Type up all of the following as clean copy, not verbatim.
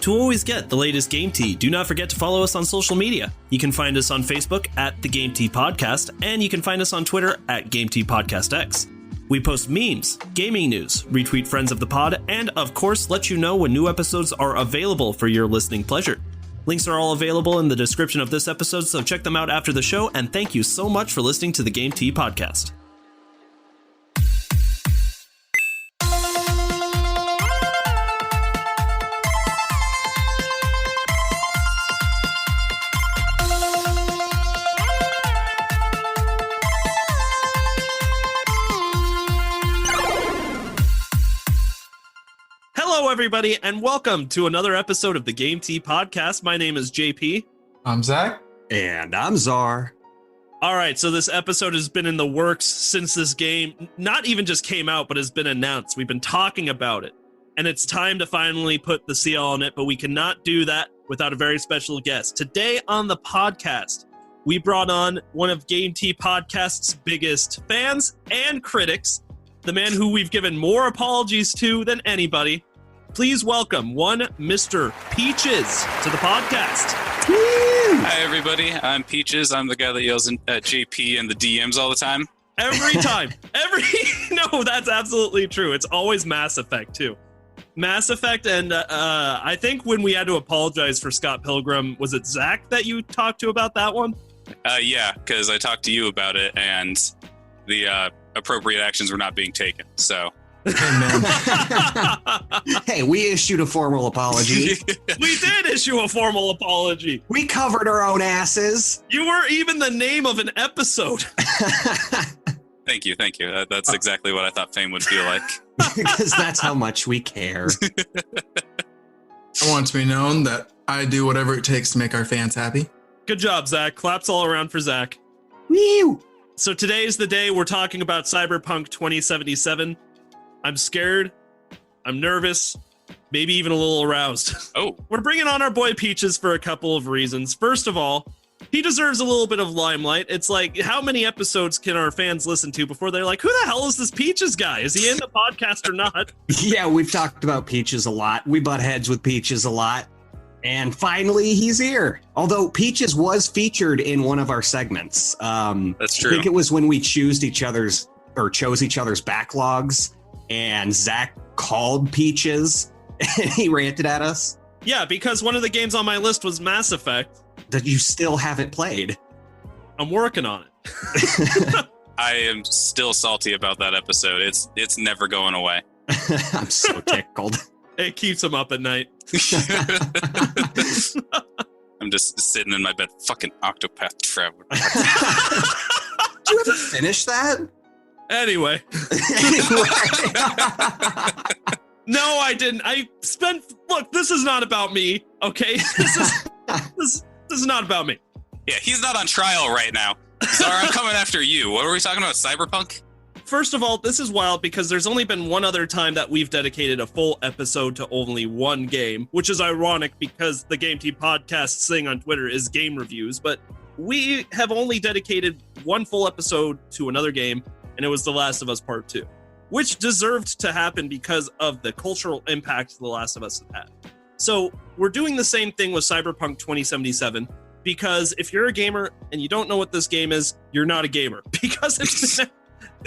To always get the latest Game Tea, do not forget to follow us on social media. You can find us on Facebook at The Game Tea Podcast, and you can find us on Twitter at Game Tea Podcast X. We post memes, gaming news, retweet friends of the pod, and of course let you know when new episodes are available for your listening pleasure. Links are all available in the description of this episode, so check them out after the show, and thank you so much for listening to the Game Tea Podcast. Hello, everybody, and welcome to another episode of the Game Tea Podcast. My name is JP. I'm Zach. And I'm Czar. All right, so this episode has been in the works since this game not even just came out, but has been announced. We've been talking about it, and it's time to finally put the seal on it, but we cannot do that without a very special guest. Today on the podcast, we brought on one of Game Tea Podcast's biggest fans and critics, the man who we've given more apologies to than anybody. Please welcome one Mr. Peaches to the podcast. Woo! Hi, everybody. I'm Peaches. I'm the guy that yells at JP in the DMs all the time. Every time. No, that's absolutely true. It's always Mass Effect, too. Mass Effect, and I think when we had to apologize for Scott Pilgrim, was it Zach that you talked to about that one? Yeah, because I talked to you about it, and the appropriate actions were not being taken, so... Hey, man. Hey, we issued a formal apology. We did issue a formal apology. We covered our own asses. You were even the name of an episode. Thank you. That's exactly what I thought fame would feel like. Because that's how much we care. I want to be known that I do whatever it takes to make our fans happy. Good job, Zach. Claps all around for Zach. Woo! So today's the day we're talking about Cyberpunk 2077. I'm scared, I'm nervous, maybe even a little aroused. Oh. We're bringing on our boy Peaches for a couple of reasons. First of all, he deserves a little bit of limelight. It's like, how many episodes can our fans listen to before they're like, who the hell is this Peaches guy? Is he in the podcast or not? Yeah, we've talked about Peaches a lot. We butt heads with Peaches a lot. And finally, he's here. Although Peaches was featured in one of our segments. That's true. I think it was when we chose each other's backlogs. And Zach called Peaches, and he ranted at us. Yeah, because one of the games on my list was Mass Effect. That you still haven't played. I'm working on it. I am still salty about that episode. It's never going away. I'm so tickled. It keeps him up at night. I'm just sitting in my bed, fucking Octopath Traveler. Did you ever finish that? Anyway. No, I didn't. Look, this is not about me, okay? This is not about me. Yeah, he's not on trial right now. Czar, I'm coming after you. What were we talking about, Cyberpunk? First of all, this is wild because there's only been one other time that we've dedicated a full episode to only one game, which is ironic because the Game Tea Podcast's thing on Twitter is game reviews, but we have only dedicated one full episode to another game, and it was The Last of Us Part 2, which deserved to happen because of the cultural impact The Last of Us has had. So we're doing the same thing with Cyberpunk 2077, because if you're a gamer and you don't know what this game is, you're not a gamer. Because it's been,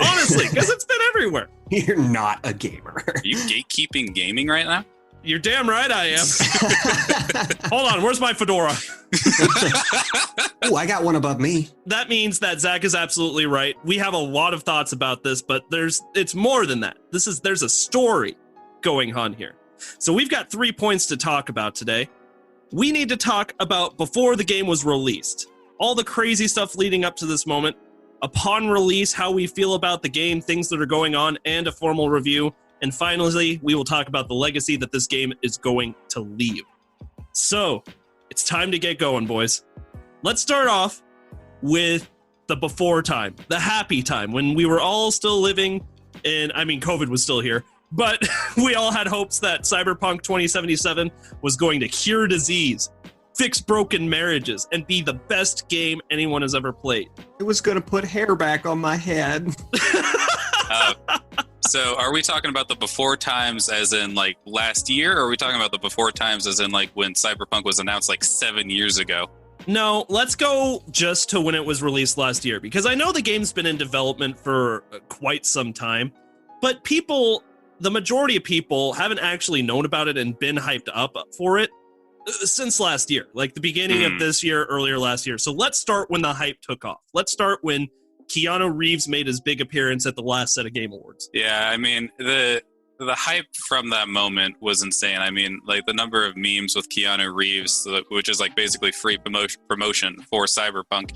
honestly, because it's been everywhere. You're not a gamer. Are you gatekeeping gaming right now? You're damn right I am. Hold on, where's my fedora? Oh, I got one above me. That means that Zach is absolutely right. We have a lot of thoughts about this, but it's more than that. There's a story going on here. So we've got 3 points to talk about today. We need to talk about before the game was released. All the crazy stuff leading up to this moment. Upon release, how we feel about the game, things that are going on, and a formal review. And finally, we will talk about the legacy that this game is going to leave. So, it's time to get going, boys. Let's start off with the before time, the happy time, when we were all still living in, COVID was still here, but we all had hopes that Cyberpunk 2077 was going to cure disease, fix broken marriages, and be the best game anyone has ever played. It was going to put hair back on my head. So are we talking about the before times as in like last year, or are we talking about the before times as in like when Cyberpunk was announced like 7 years ago? No, let's go just to when it was released last year, because I know the game's been in development for quite some time, but the majority of people haven't actually known about it and been hyped up for it since last year, like the beginning of this year, earlier last year. So let's start when the hype took off. Let's start when Keanu Reeves made his big appearance at the last set of Game Awards. Yeah, I mean, the hype from that moment was insane. I mean, like the number of memes with Keanu Reeves, which is like basically free promotion for Cyberpunk,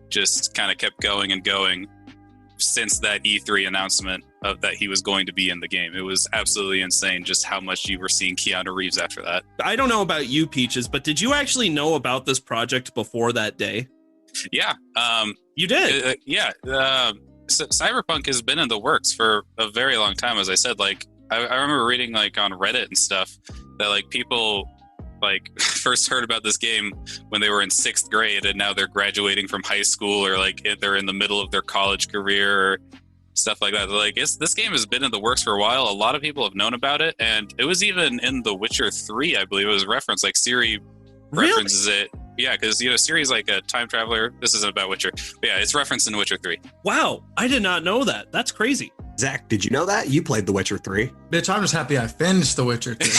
just kind of kept going and going since that E3 announcement of that he was going to be in the game. It was absolutely insane just how much you were seeing Keanu Reeves after that. I don't know about you, Peaches, but did you actually know about this project before that day? Yeah. You did? Cyberpunk has been in the works for a very long time. As I said, like, I remember reading like on Reddit and stuff that like people like first heard about this game when they were in 6th grade, and now they're graduating from high school, or like they're in the middle of their college career or stuff like that. Like this game has been in the works for a while. A lot of people have known about it, and it was even in The Witcher 3, I believe it was referenced. Like Siri references it. Yeah, because Siri's like a time traveler. This isn't about Witcher, but yeah, it's referenced in Witcher 3. Wow, I did not know that. That's crazy. Zach, did you know that? You played The Witcher 3. Bitch, I'm just happy I finished The Witcher 3.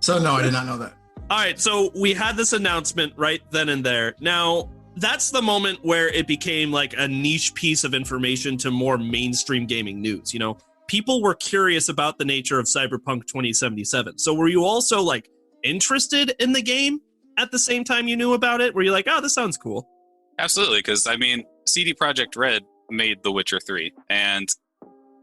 So no, I did not know that. All right, so we had this announcement right then and there. Now, that's the moment where it became like a niche piece of information to more mainstream gaming news. You know, people were curious about the nature of Cyberpunk 2077. So were you also like interested in the game at the same time you knew about it? Were you like, oh, this sounds cool? Absolutely, because I mean, CD Projekt Red made The Witcher 3, and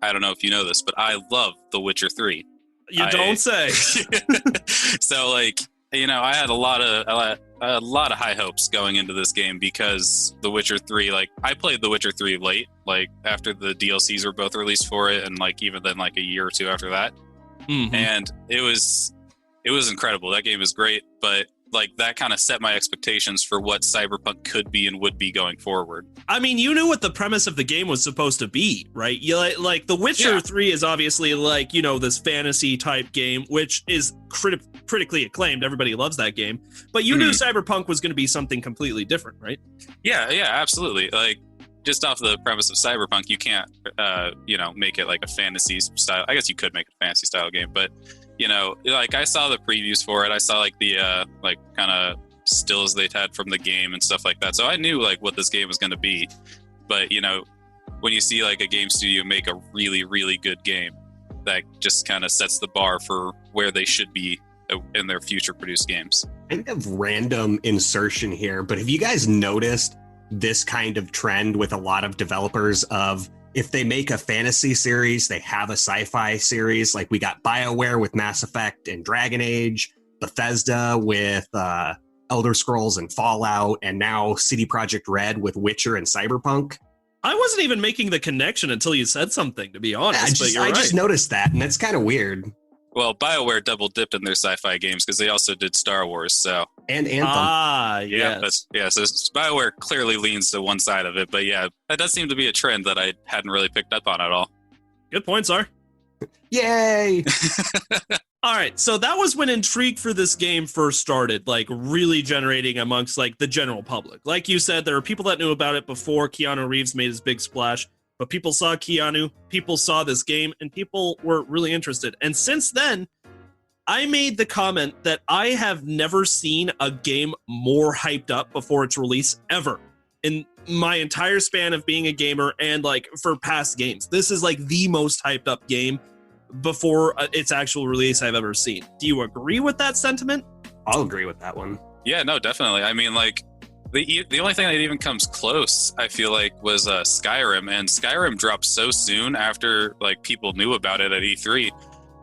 I don't know if you know this, but I love The Witcher 3. You don't say. So, like, you know, I had a lot of high hopes going into this game because The Witcher 3, like, I played The Witcher 3 late, like, after the DLCs were both released for it, and, like, even then, like, a year or two after that. Mm-hmm. And it was incredible. That game is great, but like that kind of set my expectations for what Cyberpunk could be and would be going forward. I mean, you knew what the premise of the game was supposed to be, right? You like The Witcher 3 is obviously like, you know, this fantasy type game, which is critically acclaimed. Everybody loves that game. But you knew Cyberpunk was going to be something completely different, right? Yeah, absolutely. Like, just off the premise of Cyberpunk, you can't, you know, make it like a fantasy style. I guess you could make it a fantasy style game, but you know, like I saw the previews for it. I saw like the like kind of stills they'd had from the game and stuff like that. So I knew like what this game was going to be. But you know, when you see like a game studio make a really, really good game, that just kind of sets the bar for where they should be in their future produced games. Kind of random insertion here, but have you guys noticed this kind of trend with a lot of developers of if they make a fantasy series, they have a sci-fi series? Like we got BioWare with Mass Effect and Dragon Age, Bethesda with Elder Scrolls and Fallout, and now CD Projekt Red with Witcher and Cyberpunk. I wasn't even making the connection until you said something, to be honest. I just noticed that, and that's kind of weird. Well, BioWare double dipped in their sci-fi games because they also did Star Wars, so. And Anthem. Yeah, yes. So BioWare clearly leans to one side of it, but yeah, that does seem to be a trend that I hadn't really picked up on at all. Good point, Sar. Yay! All right, so that was when intrigue for this game first started, like really generating amongst like the general public. Like you said, there were people that knew about it before Keanu Reeves made his big splash. But people saw Keanu, people saw this game, and people were really interested. And since then, I made the comment that I have never seen a game more hyped up before its release ever in my entire span of being a gamer and like for past games. This is like the most hyped up game before its actual release I've ever seen. Do you agree with that sentiment? I'll agree with that one. Yeah, no, definitely. I mean, like, the only thing that even comes close, I feel like, was Skyrim, and Skyrim dropped so soon after like people knew about it at E3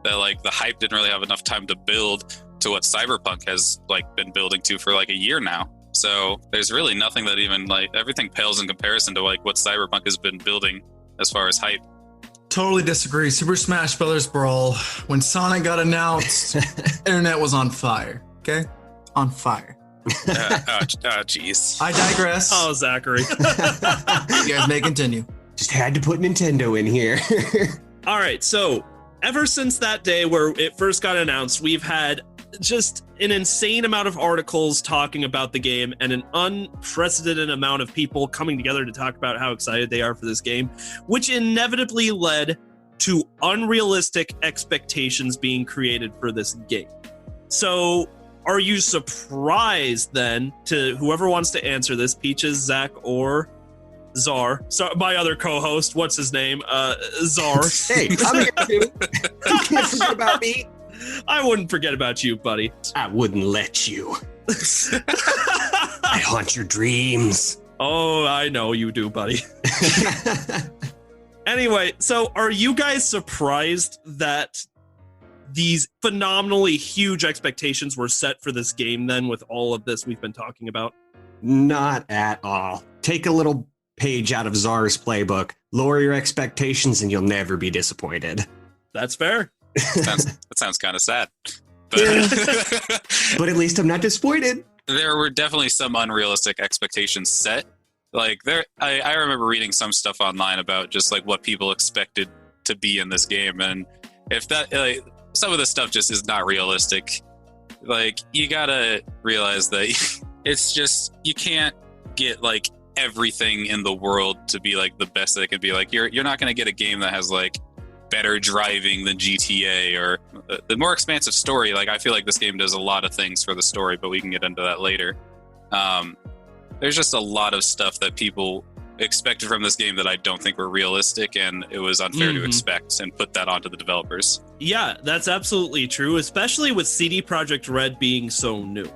that like the hype didn't really have enough time to build to what Cyberpunk has like been building to for like a year now. So there's really nothing that even like everything pales in comparison to like what Cyberpunk has been building as far as hype. Totally disagree. Super Smash Brothers Brawl. When Sonic got announced, internet was on fire. Okay, on fire. Jeez. I digress. Oh, Zachary. You guys may continue. Just had to put Nintendo in here. All right, so ever since that day where it first got announced, we've had just an insane amount of articles talking about the game and an unprecedented amount of people coming together to talk about how excited they are for this game, which inevitably led to unrealistic expectations being created for this game. So are you surprised then, to whoever wants to answer this, Peaches, Zach, or Czar? So my other co-host, what's his name? Czar. Hey, I'm here too. You can't forget about me. I wouldn't forget about you, buddy. I wouldn't let you. I haunt your dreams. Oh, I know you do, buddy. Anyway, so are you guys surprised that these phenomenally huge expectations were set for this game then, with all of this we've been talking about? Not at all. Take a little page out of Czar's playbook. Lower your expectations and you'll never be disappointed. That's fair. That sounds kind of sad. But, But at least I'm not disappointed. there were definitely some unrealistic expectations set. Like I remember reading some stuff online about just like what people expected to be in this game, and if that some of this stuff just is not realistic. Like, you gotta realize that it's just, you can't get like everything in the world to be like the best that it can be. Like, you're not gonna get a game that has like better driving than GTA or the more expansive story. Like, I feel like this game does a lot of things for the story, but we can get into that later. There's just a lot of stuff that people expected from this game that I don't think were realistic, and it was unfair to expect and put that onto the developers. Yeah, that's absolutely true, especially with CD Projekt Red being so new.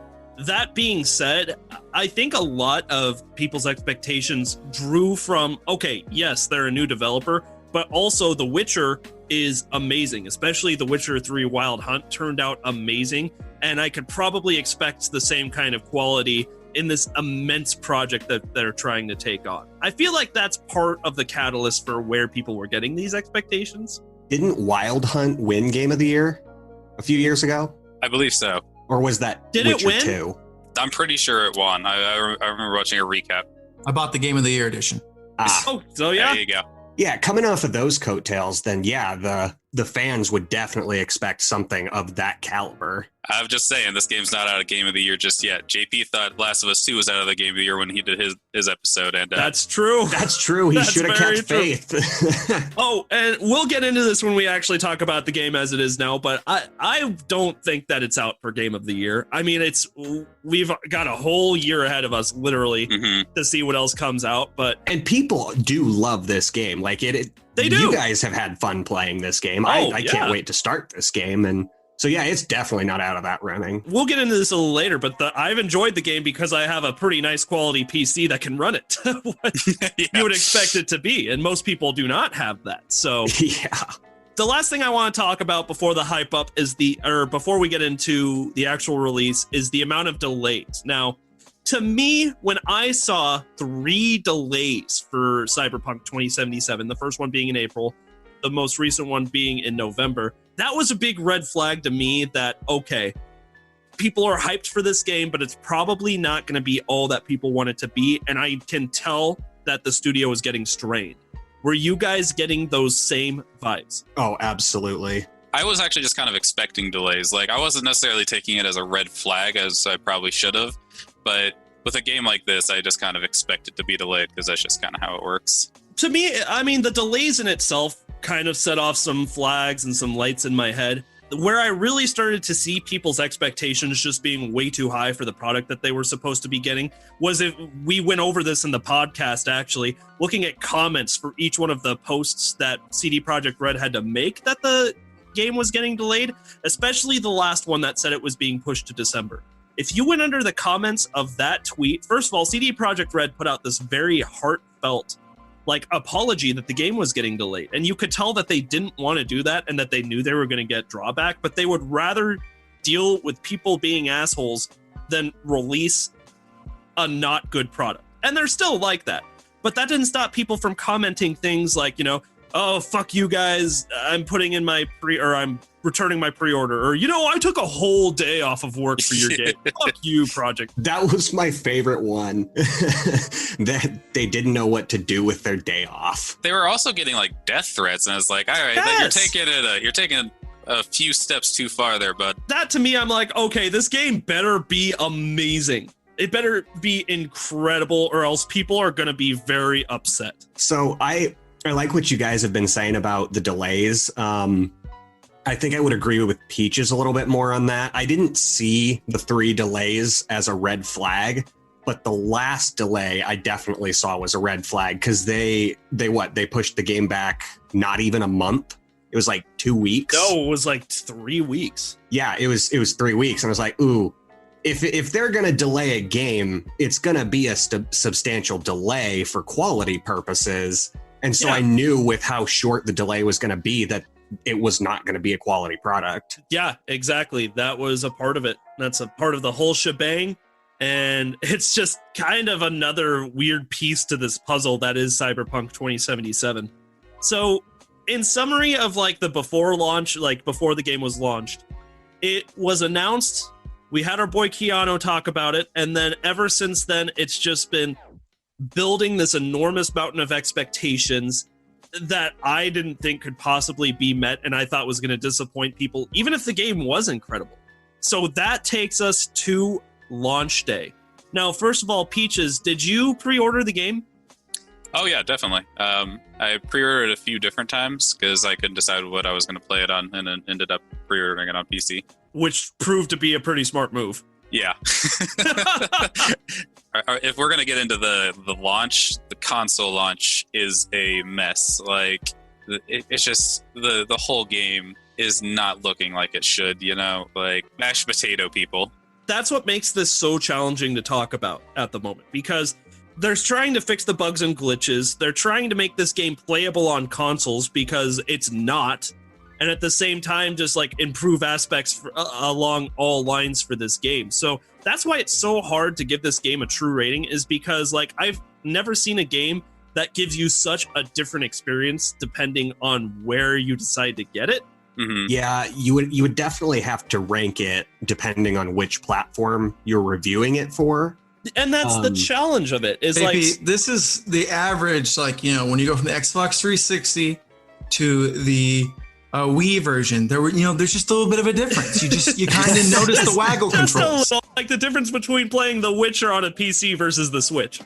That being said, I think a lot of people's expectations drew from, okay, yes, they're a new developer, but also The Witcher is amazing, especially The Witcher 3 Wild Hunt turned out amazing, and I could probably expect the same kind of quality in this immense project that they're trying to take on. I feel like that's part of the catalyst for where people were getting these expectations. Didn't Wild Hunt win Game of the Year a few years ago? I believe so. Or was that Did it Witcher win? 2? I'm pretty sure it won. I remember watching a recap. I bought the Game of the Year edition. Oh, so yeah. There you go. Yeah, coming off of those coattails, then yeah, the fans would definitely expect something of that caliber. I'm just saying, this game's not out of Game of the Year just yet. JP thought Last of Us 2 was out of the Game of the Year when he did his episode, and That's true. That's true. He That's should have very kept true. faith. Oh, and we'll get into this when we actually talk about the game as it is now, but I don't think that it's out for Game of the Year. I mean, we've got a whole year ahead of us, literally, to see what else comes out, but And people do love this game. Like They do. You guys have had fun playing this game. I yeah. can't wait to start this game. And so, yeah, it's definitely not out of that running. we'll get into this a little later, but I've enjoyed the game because I have a pretty nice quality PC that can run it. What Yeah. you would expect it to be, and most people do not have that. So Yeah. the last thing I want to talk about before the hype up is before we get into the actual release is the amount of delays. Now, to me, when I saw 3 delays for Cyberpunk 2077, the first one being in April, the most recent one being in November, that was a big red flag to me that, okay, people are hyped for this game, but it's probably not going to be all that people want it to be. And I can tell that the studio is getting strained. Were you guys getting those same vibes? Oh, absolutely. I was actually just kind of expecting delays. Like, I wasn't necessarily taking it as a red flag, as I probably should have. But with a game like this, I just kind of expect it to be delayed because that's just kind of how it works. To me, I mean, the delays in itself kind of set off some flags and some lights in my head. Where I really started to see people's expectations just being way too high for the product that they were supposed to be getting was if we went over this in the podcast, actually, looking at comments for each one of the posts that CD Projekt Red had to make that the game was getting delayed, especially the last one that said it was being pushed to December. If you went under the comments of that tweet, first of all, CD Projekt Red put out this very heartfelt apology that the game was getting delayed. And you could tell that they didn't want to do that and that they knew they were going to get drawback, but they would rather deal with people being assholes than release a not good product. And they're still like that. But that didn't stop people from commenting things like, oh, fuck you guys, I'm putting in my I'm returning my pre-order, or I took a whole day off of work for your game. Fuck you, Project. That was my favorite one. That they didn't know what to do with their day off. They were also getting like death threats, and I was like, all right, Yes! you're taking a few steps too far there, bud. That to me, I'm like, okay, this game better be amazing. It better be incredible, or else people are going to be very upset. So I like what you guys have been saying about the delays. I think I would agree with Peaches a little bit more on that. I didn't see the 3 delays as a red flag, but the last delay I definitely saw was a red flag, because they pushed the game back not even a month. It was like 2 weeks. No, it was like 3 weeks. Yeah, it was 3 weeks. And I was like, ooh, if they're going to delay a game, it's going to be a substantial delay for quality purposes. And so I knew with how short the delay was going to be that it was not going to be a quality product. Yeah, exactly. That was a part of it. That's a part of the whole shebang. And it's just kind of another weird piece to this puzzle that is Cyberpunk 2077. So in summary of like the before launch, like before the game was launched, it was announced. We had our boy Keanu talk about it. And then ever since then, it's just been building this enormous mountain of expectations that I didn't think could possibly be met, and I thought was going to disappoint people, even if the game was incredible. So that takes us to launch day. Now, first of all, Peaches, did you pre-order the game? Oh yeah, definitely. I pre-ordered a few different times because I couldn't decide what I was going to play it on, and then ended up pre-ordering it on PC. Which proved to be a pretty smart move. Yeah. If we're going to get into the launch, the console launch is a mess. Like, it's just the whole game is not looking like it should, like mashed potato people. That's what makes this so challenging to talk about at the moment, because they're trying to fix the bugs and glitches. They're trying to make this game playable on consoles because it's not. And at the same time, just like improve aspects along all lines for this game. So that's why it's so hard to give this game a true rating, is because like I've never seen a game that gives you such a different experience depending on where you decide to get it. Mm-hmm. Yeah, you would definitely have to rank it depending on which platform you're reviewing it for. And that's the challenge of it, is Maybe like this is the average, like, when you go from the Xbox 360 to the Wii version, there's just a little bit of a difference. You kind of notice the waggle just controls. a little, like the difference between playing The Witcher on a PC versus the Switch.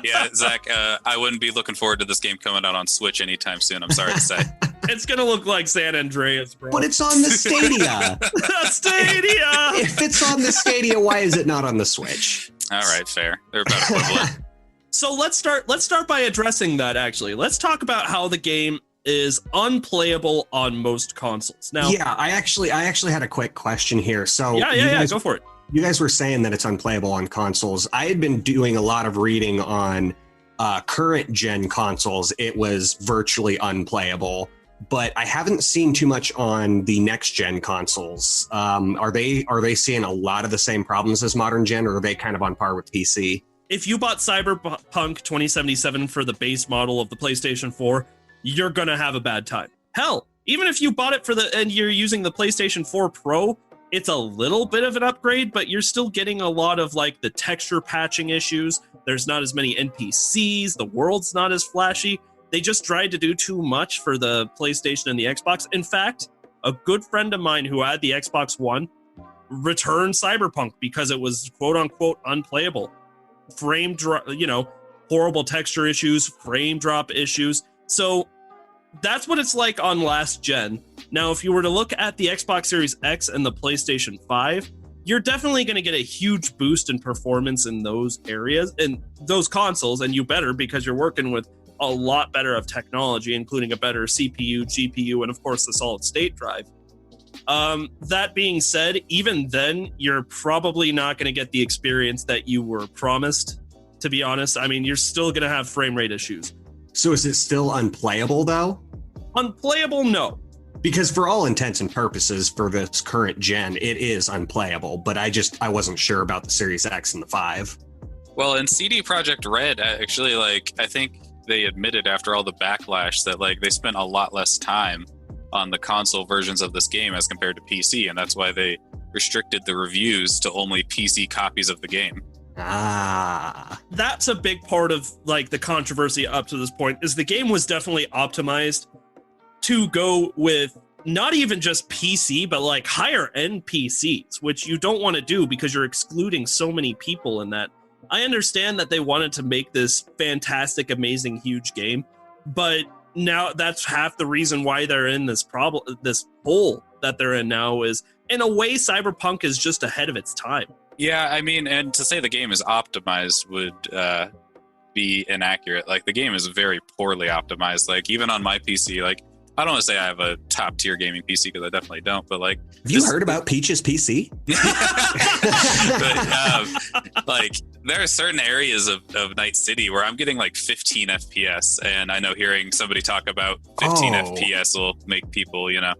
Yeah, Zach, I wouldn't be looking forward to this game coming out on Switch anytime soon. I'm sorry to say. It's gonna look like San Andreas, bro. But it's on the Stadia. Stadia. If it's on the Stadia, why is it not on the Switch? All right, fair. They're about equivalent. So let's start by addressing that. Actually, let's talk about how the game is unplayable on most consoles. Now, yeah, I actually had a quick question here. So yeah, go for it. You guys were saying that it's unplayable on consoles. I had been doing a lot of reading on current gen consoles. It was virtually unplayable, but I haven't seen too much on the next gen consoles. Are they seeing a lot of the same problems as modern gen, or are they kind of on par with PC? If you bought Cyberpunk 2077 for the base model of the PlayStation 4, you're gonna have a bad time. Hell, even if you bought it and you're using the PlayStation 4 Pro, it's a little bit of an upgrade, but you're still getting a lot of like the texture patching issues. There's not as many NPCs. The world's not as flashy. They just tried to do too much for the PlayStation and the Xbox. In fact, a good friend of mine who had the Xbox One returned Cyberpunk because it was quote unquote unplayable. Frame drop, horrible texture issues, frame drop issues. So that's what it's like on last gen. Now, if you were to look at the Xbox Series X and the PlayStation 5, you're definitely going to get a huge boost in performance in those areas, in those consoles, and you better, because you're working with a lot better of technology, including a better CPU, GPU, and of course the solid state drive. That being said, even then, you're probably not going to get the experience that you were promised, to be honest. I mean, you're still going to have frame rate issues. So is it still unplayable though? Unplayable, no. Because for all intents and purposes for this current gen, it is unplayable, but I wasn't sure about the Series X and the 5. Well, in CD Projekt Red, actually, I think they admitted after all the backlash that like they spent a lot less time on the console versions of this game as compared to PC, and that's why they restricted the reviews to only PC copies of the game. That's a big part of like the controversy up to this point, is the game was definitely optimized to go with not even just PC, but like higher end PCs, which you don't want to do because you're excluding so many people in that. I understand that they wanted to make this fantastic, amazing, huge game, but now that's half the reason why they're in this hole that they're in now. Is in a way, Cyberpunk is just ahead of its time. Yeah, I mean, and to say the game is optimized would be inaccurate. Like, the game is very poorly optimized. Like, even on my PC, like, I don't want to say I have a top tier gaming PC because I definitely don't, but like... Have you heard about Peach's PC? But, like, there are certain areas of Night City where I'm getting like 15 FPS, and I know hearing somebody talk about 15 FPS will make people, you know...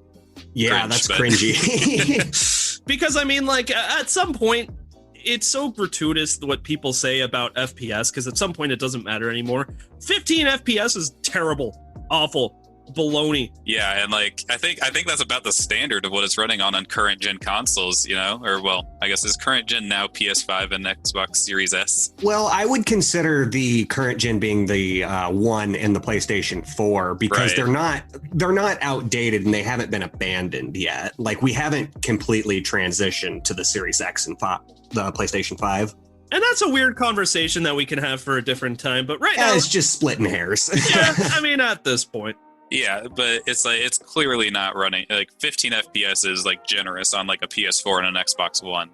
Yeah, cringe, that's but... cringy. Because, I mean, like, at some point, it's so gratuitous what people say about FPS, because at some point it doesn't matter anymore. 15 FPS is terrible, awful, baloney. Yeah, and like I think that's about the standard of what it's running on current gen consoles, you know, or well, I guess is current gen now PS5 and Xbox Series S. Well, I would consider the current gen being the one and the PlayStation 4 because Right. they're not outdated and they haven't been abandoned yet. Like we haven't completely transitioned to the Series X and the PlayStation 5. And that's a weird conversation that we can have for a different time. But right now, it's just splitting hairs. Yeah, I mean, at this point. Yeah, but it's like it's clearly not running like 15 FPS is like generous on like a PS4 and an Xbox One.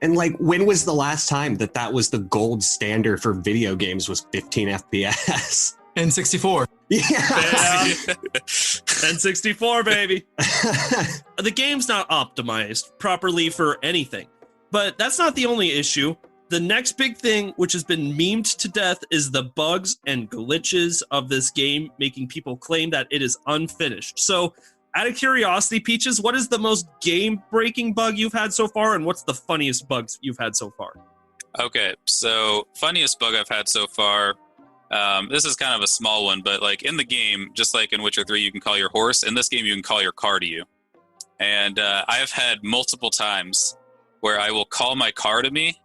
And like, when was the last time that was the gold standard for video games was 15 FPS? N64. Yeah. N64, baby. The game's not optimized properly for anything. But that's not the only issue. The next big thing, which has been memed to death, is the bugs and glitches of this game, making people claim that it is unfinished. So, out of curiosity, Peaches, what is the most game-breaking bug you've had so far, and what's the funniest bugs you've had so far? Okay, so funniest bug I've had so far. This is kind of a small one, but like in the game, just like in Witcher 3, you can call your horse. In this game, you can call your car to you. And I have had multiple times where I will call my car to me,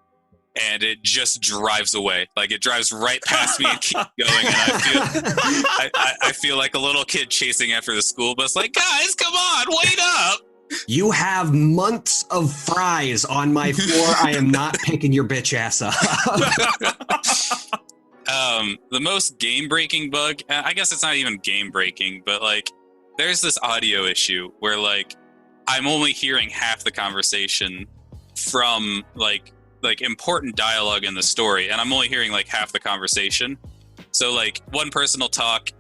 and it just drives away. Like it drives right past me and keeps going. And I feel like a little kid chasing after the school bus. Like, guys, come on, wait up! You have months of fries on my floor. I am not picking your bitch ass up. The most game-breaking bug. I guess it's not even game-breaking, but like, there's this audio issue where like I'm only hearing half the conversation from like important dialogue in the story, and I'm only hearing like half the conversation. So like one person will talk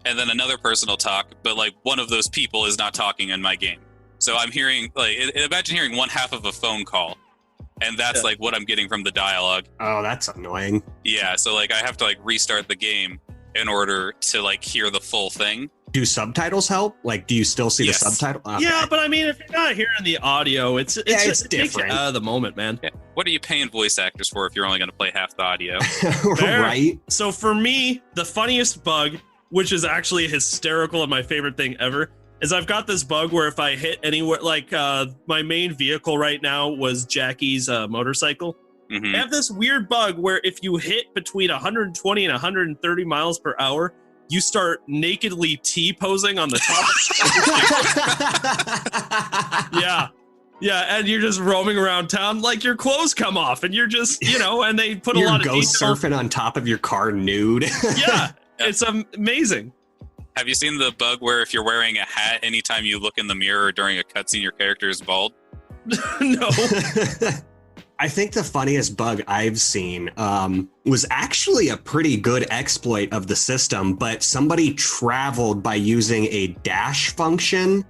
and then another person will talk, but like one of those people is not talking in my game. So I'm hearing like imagine hearing one half of a phone call, and that's like what I'm getting from the dialogue. Oh, that's annoying. Yeah, so like I have to like restart the game in order to like hear the full thing. Do subtitles help? Like, do you still see Yes. the subtitle? Okay. Yeah, but I mean, if you're not hearing the audio, it's it's it takes you different. out of the moment, man. Yeah. What are you paying voice actors for if you're only going to play half the audio? Fair. Right? So for me, the funniest bug, which is actually hysterical and my favorite thing ever, is I've got this bug where if I hit anywhere, like my main vehicle right now was Jackie's motorcycle. Mhm. I have this weird bug where if you hit between 120 and 130 miles per hour, you start nakedly T-posing on the top. Yeah, and you're just roaming around town like your clothes come off, and you're just, and they put a lot of ghost detail. surfing on top of your car nude. Yeah, it's amazing. Have you seen the bug where if you're wearing a hat, anytime you look in the mirror during a cutscene, your character is bald? No. I think the funniest bug I've seen was actually a pretty good exploit of the system, but somebody traveled by using a dash function,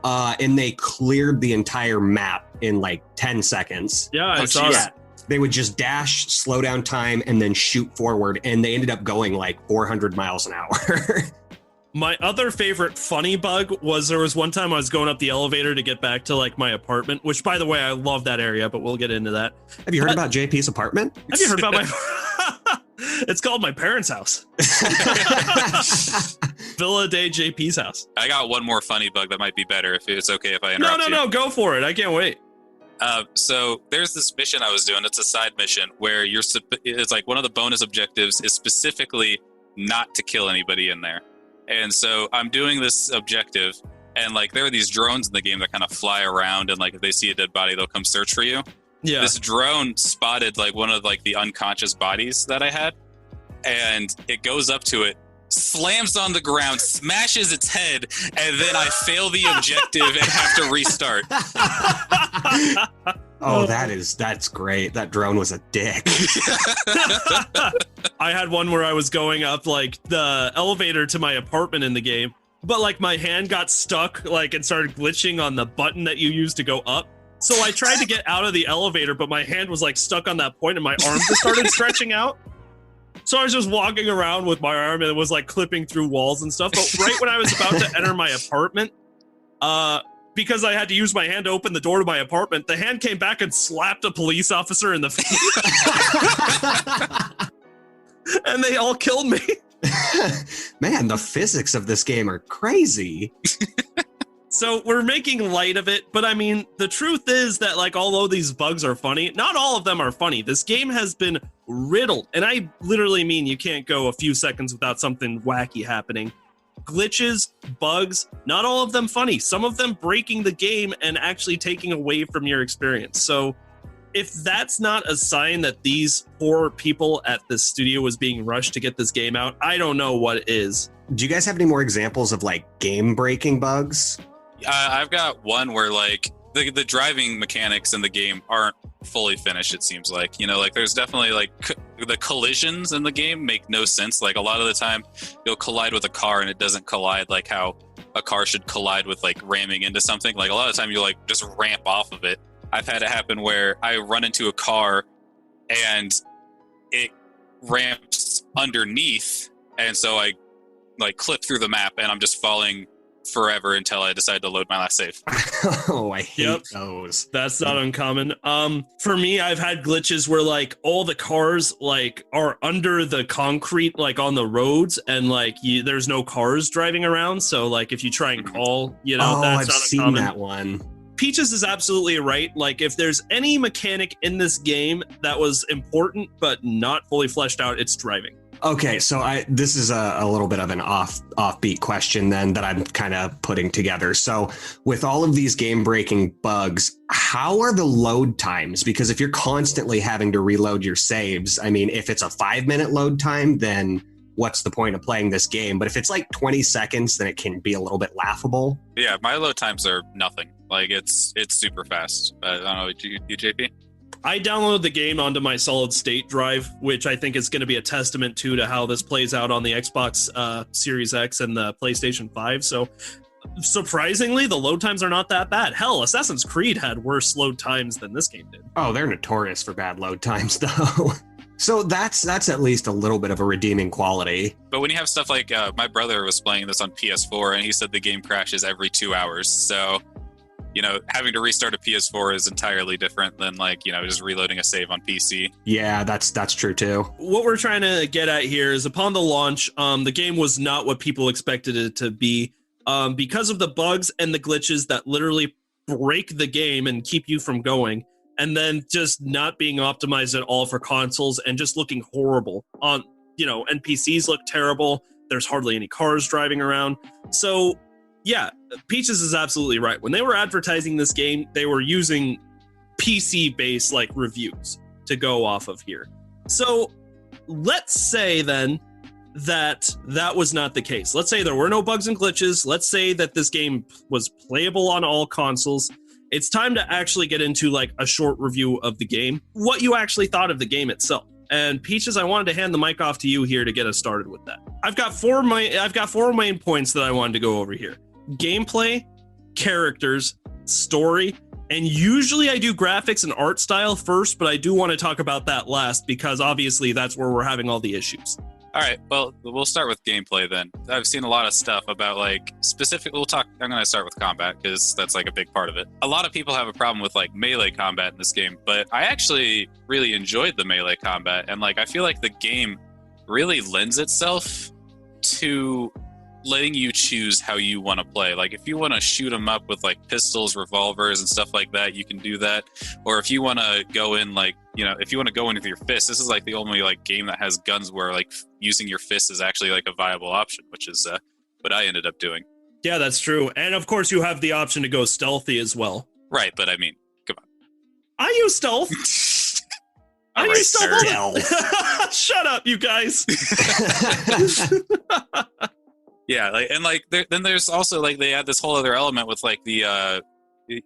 and they cleared the entire map in like 10 seconds. Yeah, I saw that. They would just dash, slow down time, and then shoot forward, and they ended up going like 400 miles an hour. My other favorite funny bug was there was one time I was going up the elevator to get back to like my apartment, which by the way, I love that area, but we'll get into that. Have you heard about JP's apartment? Have you heard about my It's called my parents' house. Villa de JP's house. I got one more funny bug that might be better if it's okay if I interrupt you. No, go for it. I can't wait. So there's this mission I was doing. It's a side mission where it's like one of the bonus objectives is specifically not to kill anybody in there. And so I'm doing this objective, and like there are these drones in the game that kind of fly around, and like if they see a dead body, they'll come search for you. Yeah. This drone spotted like one of like the unconscious bodies that I had, and it goes up to it, slams on the ground, smashes its head, and then I fail the objective and have to restart. Oh, that's great. That drone was a dick. I had one where I was going up like the elevator to my apartment in the game, but like my hand got stuck like and started glitching on the button that you use to go up. So I tried to get out of the elevator, but my hand was like stuck on that point and my arm just started stretching out. So I was just walking around with my arm and it was like clipping through walls and stuff. But right when I was about to enter my apartment, because I had to use my hand to open the door to my apartment, the hand came back and slapped a police officer in the face. And they all killed me. Man, the physics of this game are crazy. So we're making light of it, but I mean, the truth is that like, although these bugs are funny, not all of them are funny. This game has been riddled, and I literally mean you can't go a few seconds without something wacky happening. Glitches, bugs, not all of them funny. Some of them breaking the game and actually taking away from your experience. So if that's not a sign that these poor people at the studio was being rushed to get this game out, I don't know what is. Do you guys have any more examples of like game breaking bugs? I've got one where like the driving mechanics in the game aren't fully finished. It seems like, you know, like there's definitely like the collisions in the game make no sense. Like a lot of the time you'll collide with a car and it doesn't collide like how a car should collide with like ramming into something. Like a lot of the time you like just ramp off of it. I've had it happen where I run into a car and it ramps underneath, and so I like clip through the map and I'm just falling forever until I decide to load my last save. Oh, I hate those. That's not uncommon. For me, I've had glitches where like all the cars like are under the concrete, like on the roads, and like there's no cars driving around. So like if you try and call, you know, that's I've not seen uncommon. that one. Peaches is absolutely right. Like if there's any mechanic in this game that was important but not fully fleshed out, it's driving. Okay, so this is a little bit of an offbeat question then that I'm kind of putting together. So with all of these game-breaking bugs, how are the load times? Because if you're constantly having to reload your saves, I mean, if it's a 5-minute load time, then what's the point of playing this game? But if it's like 20 seconds, then it can be a little bit laughable. Yeah, my load times are nothing. Like it's super fast. I don't know, you JP? I downloaded the game onto my solid state drive, which I think is going to be a testament to how this plays out on the Xbox Series X and the PlayStation 5. So surprisingly, the load times are not that bad. Hell, Assassin's Creed had worse load times than this game did. Oh, they're notorious for bad load times, though. So that's at least a little bit of a redeeming quality. But when you have stuff like my brother was playing this on PS4 and he said the game crashes every 2 hours. So, you know, having to restart a PS4 is entirely different than like, you know, just reloading a save on PC. Yeah, that's true too. What we're trying to get at here is upon the launch, the game was not what people expected it to be because of the bugs and the glitches that literally break the game and keep you from going. And then just not being optimized at all for consoles and just looking horrible on, you know, NPCs look terrible. There's hardly any cars driving around. So yeah, Peaches is absolutely right. When they were advertising this game, they were using PC-based like reviews to go off of here. So let's say then that was not the case. Let's say there were no bugs and glitches. Let's say that this game was playable on all consoles. It's time to actually get into like a short review of the game, what you actually thought of the game itself. And Peaches, I wanted to hand the mic off to you here to get us started with that. I've got four main points that I wanted to go over here. Gameplay, characters, story, and usually I do graphics and art style first, but I do want to talk about that last because obviously that's where we're having all the issues. All right, well, we'll start with gameplay then. I've seen a lot of stuff about like specific. I'm going to start with combat because that's like a big part of it. A lot of people have a problem with like melee combat in this game, but I actually really enjoyed the melee combat, and like I feel like the game really lends itself to letting you choose how you want to play. Like if you want to shoot them up with like pistols, revolvers, and stuff like that, you can do that. Or if you want to go in like, you know, if you want to go in with your fist, this is like the only like game that has guns where like using your fist is actually like a viable option, which is what I ended up doing. Yeah, that's true. And of course, you have the option to go stealthy as well. Right, but I mean, come on. I use stealth. I use stealth. Shut up, you guys. Yeah, like and like then there's also like they add this whole other element with like the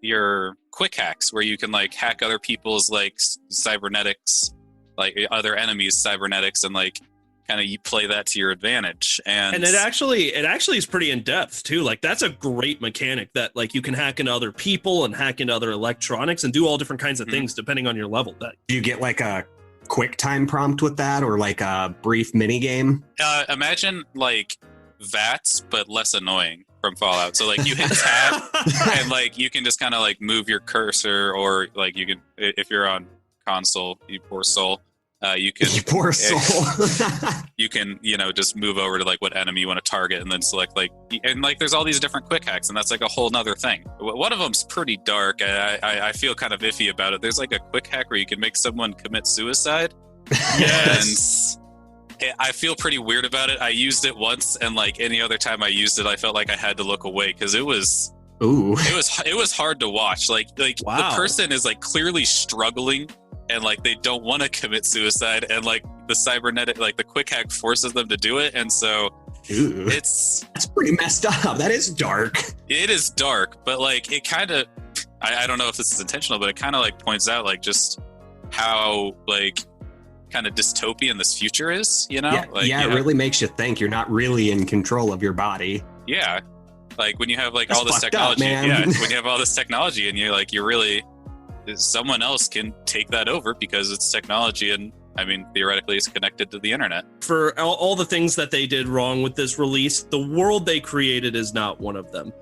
your quick hacks where you can like hack other people's like cybernetics, like other enemies' cybernetics, and like kind of you play that to your advantage. And it actually is pretty in depth too. Like that's a great mechanic that like you can hack into other people and hack into other electronics and do all different kinds of things depending on your level. That do you get like a quick time prompt with that, or like a brief mini game? Imagine like VATS, but less annoying from Fallout. So like you hit tab and like you can just kind of like move your cursor, or like you can, if you're on console, you poor soul, you can you poor soul. You can, you know, just move over to like what enemy you want to target and then select like, and like there's all these different quick hacks, and that's like a whole nother thing. One of them's pretty dark. I feel kind of iffy about it. There's like a quick hack where you can make someone commit suicide. Yes. And I feel pretty weird about it. I used it once, and like any other time I used it, I felt like I had to look away because it was hard to watch. Like wow. The person is like clearly struggling, and like they don't want to commit suicide, and like the cybernetic, like the quick hack forces them to do it, and so that's pretty messed up. That is dark. It is dark, but like it kind of, I don't know if this is intentional, but it kind of like points out like just how like kind of dystopian this future is, you know? It really makes you think you're not really in control of your body. Yeah. Like when you have like That's all this technology, when you have all this technology and you're really, someone else can take that over because it's technology, and I mean, theoretically it's connected to the internet. For all the things that they did wrong with this release, the world they created is not one of them.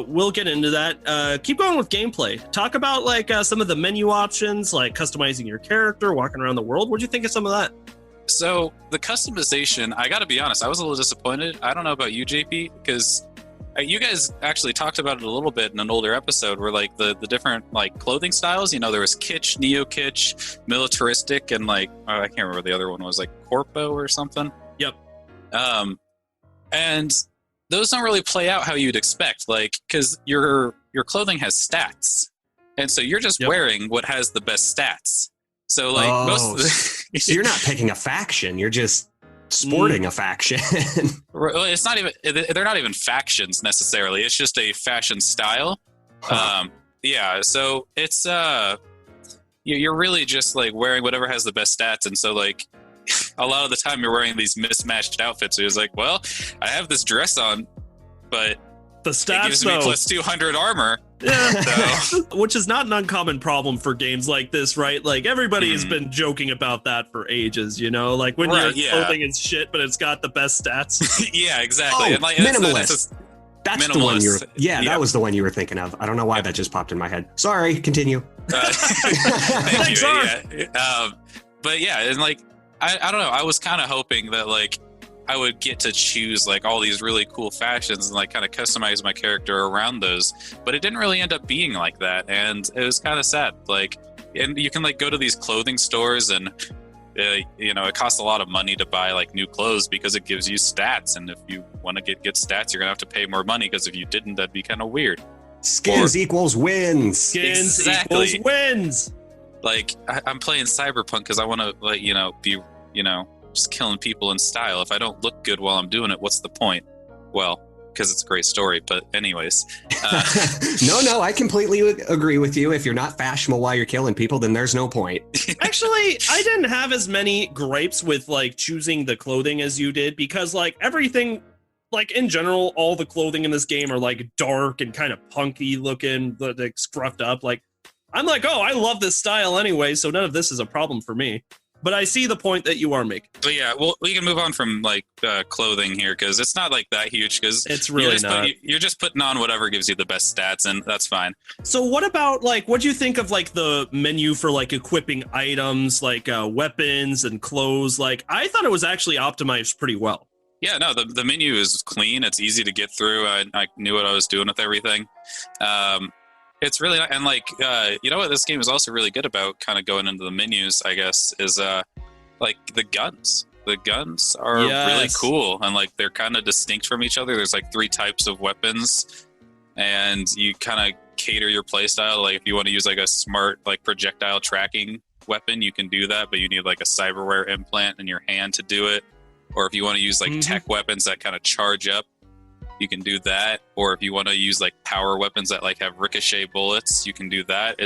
We'll get into that. Keep going with gameplay. Talk about like some of the menu options, like customizing your character, walking around the world. What'd you think of some of that? So the customization, I got to be honest, I was a little disappointed. I don't know about you, JP, because you guys actually talked about it a little bit in an older episode where like the different like clothing styles, you know, there was kitsch, neo-kitsch, militaristic, and like, I can't remember what the other one was, like corpo or something. Yep. And those don't really play out how you'd expect, like, because your clothing has stats, and so you're just wearing what has the best stats. So like so you're not picking a faction, you're just sporting a faction. Well, it's not even, they're not even factions necessarily. It's just a fashion style. So it's you're really just like wearing whatever has the best stats, and so like a lot of the time you're wearing these mismatched outfits. So it's like, well, I have this dress on, but the stats gives me plus 200 armor. Yeah. So. Which is not an uncommon problem for games like this, right? Like everybody has been joking about that for ages, you know, like when your clothing is shit, but it's got the best stats. Yeah, exactly. Oh, and like, minimalist. That's the one you were. Yeah, that was the one you were thinking of. I don't know why that just popped in my head. Sorry, continue. Thank you. But yeah, and like I don't know. I was kind of hoping that like I would get to choose like all these really cool fashions and like kind of customize my character around those, but it didn't really end up being like that, and it was kind of sad. Like, and you can like go to these clothing stores, and you know, it costs a lot of money to buy like new clothes because it gives you stats, and if you want to get good stats, you're gonna have to pay more money, because if you didn't, that'd be kind of weird. Skins equals wins. Skins equals wins. Like I'm playing Cyberpunk because I want to, like, you know, be, you know, just killing people in style. If I don't look good while I'm doing it, what's the point? Well, because it's a great story. But anyways, no, I completely agree with you. If you're not fashionable while you're killing people, then there's no point. Actually, I didn't have as many gripes with like choosing the clothing as you did, because like everything, like in general, all the clothing in this game are like dark and kind of punky looking, like scruffed up. Like I'm like, oh, I love this style anyway, so none of this is a problem for me. But I see the point that you are making. But yeah, well, we can move on from like clothing here because it's not like that huge. Because it's really not. You're just putting on whatever gives you the best stats, and that's fine. So what about like what do you think of like the menu for like equipping items, like weapons and clothes? Like I thought it was actually optimized pretty well. Yeah, no, the menu is clean. It's easy to get through. I knew what I was doing with everything. It's really not, and like you know what this game is also really good about, kind of going into the menus, I guess, is like the guns. The guns are really cool, and like they're kind of distinct from each other. There's like 3 types of weapons, and you kind of cater your playstyle. Like if you want to use like a smart like projectile tracking weapon, you can do that, but you need like a cyberware implant in your hand to do it. Or if you want to use like tech weapons that kind of charge up, you can do that. Or if you want to use like power weapons that like have ricochet bullets, you can do that.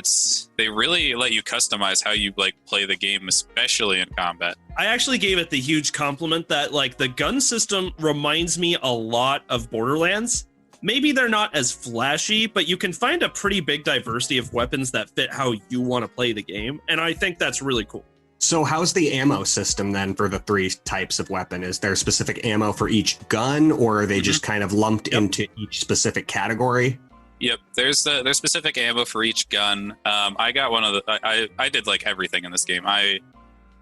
They really let you customize how you like play the game, especially in combat. I actually gave it the huge compliment that like the gun system reminds me a lot of Borderlands. Maybe they're not as flashy, but you can find a pretty big diversity of weapons that fit how you want to play the game. And I think that's really cool. So how's the ammo system then for the 3 types of weapon? Is there specific ammo for each gun, or are they just kind of lumped into each specific category? Yep, there's specific ammo for each gun. I got one of the. I did like everything in this game. I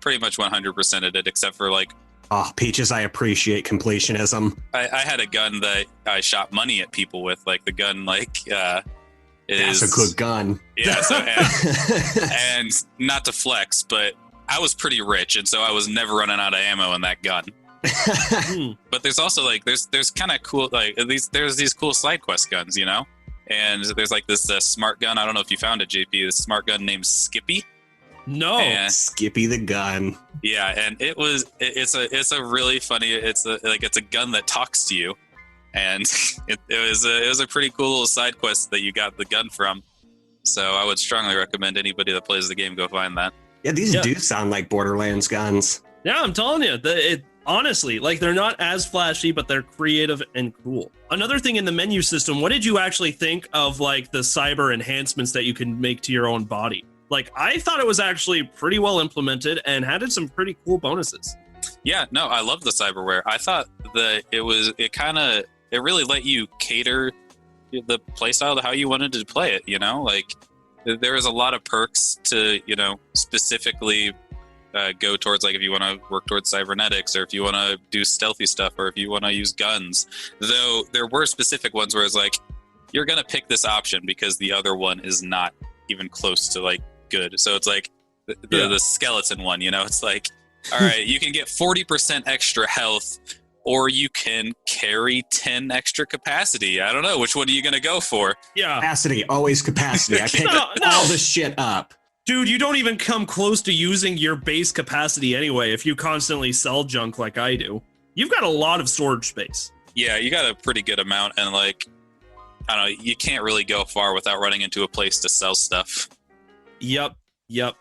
pretty much 100%ed it, except for like. Oh, Peaches, I appreciate completionism. I had a gun that I shot money at people with, like the gun, like. That's a good gun. Yeah, so, and not to flex, but. I was pretty rich, and so I was never running out of ammo in that gun. But there's also like there's kind of cool like there's these cool side quest guns, you know. And there's like this smart gun. I don't know if you found it, JP. This smart gun named Skippy. No, Skippy the gun. Yeah, and it's a really funny. It's a gun that talks to you, and it was a pretty cool little side quest that you got the gun from. So I would strongly recommend anybody that plays the game go find that. Yeah, these do sound like Borderlands guns. Yeah, I'm telling you, honestly, like they're not as flashy, but they're creative and cool. Another thing in the menu system, what did you actually think of like the cyber enhancements that you can make to your own body? Like I thought it was actually pretty well implemented and had some pretty cool bonuses. Yeah, no, I love the cyberware. I thought that it really let you cater the playstyle to how you wanted to play it, you know? Like there was a lot of perks to, you know, specifically go towards, like if you want to work towards cybernetics, or if you want to do stealthy stuff, or if you want to use guns. Though there were specific ones where it's like, you're going to pick this option because the other one is not even close to like good. So it's like the skeleton one, you know, it's like, all right, you can get 40% extra health, or you can carry 10 extra capacity. I don't know. Which one are you going to go for? Yeah. Capacity, always capacity. I pick all this shit up. Dude, you don't even come close to using your base capacity anyway if you constantly sell junk like I do. You've got a lot of storage space. Yeah, you got a pretty good amount. And like, I don't know, you can't really go far without running into a place to sell stuff. Yep,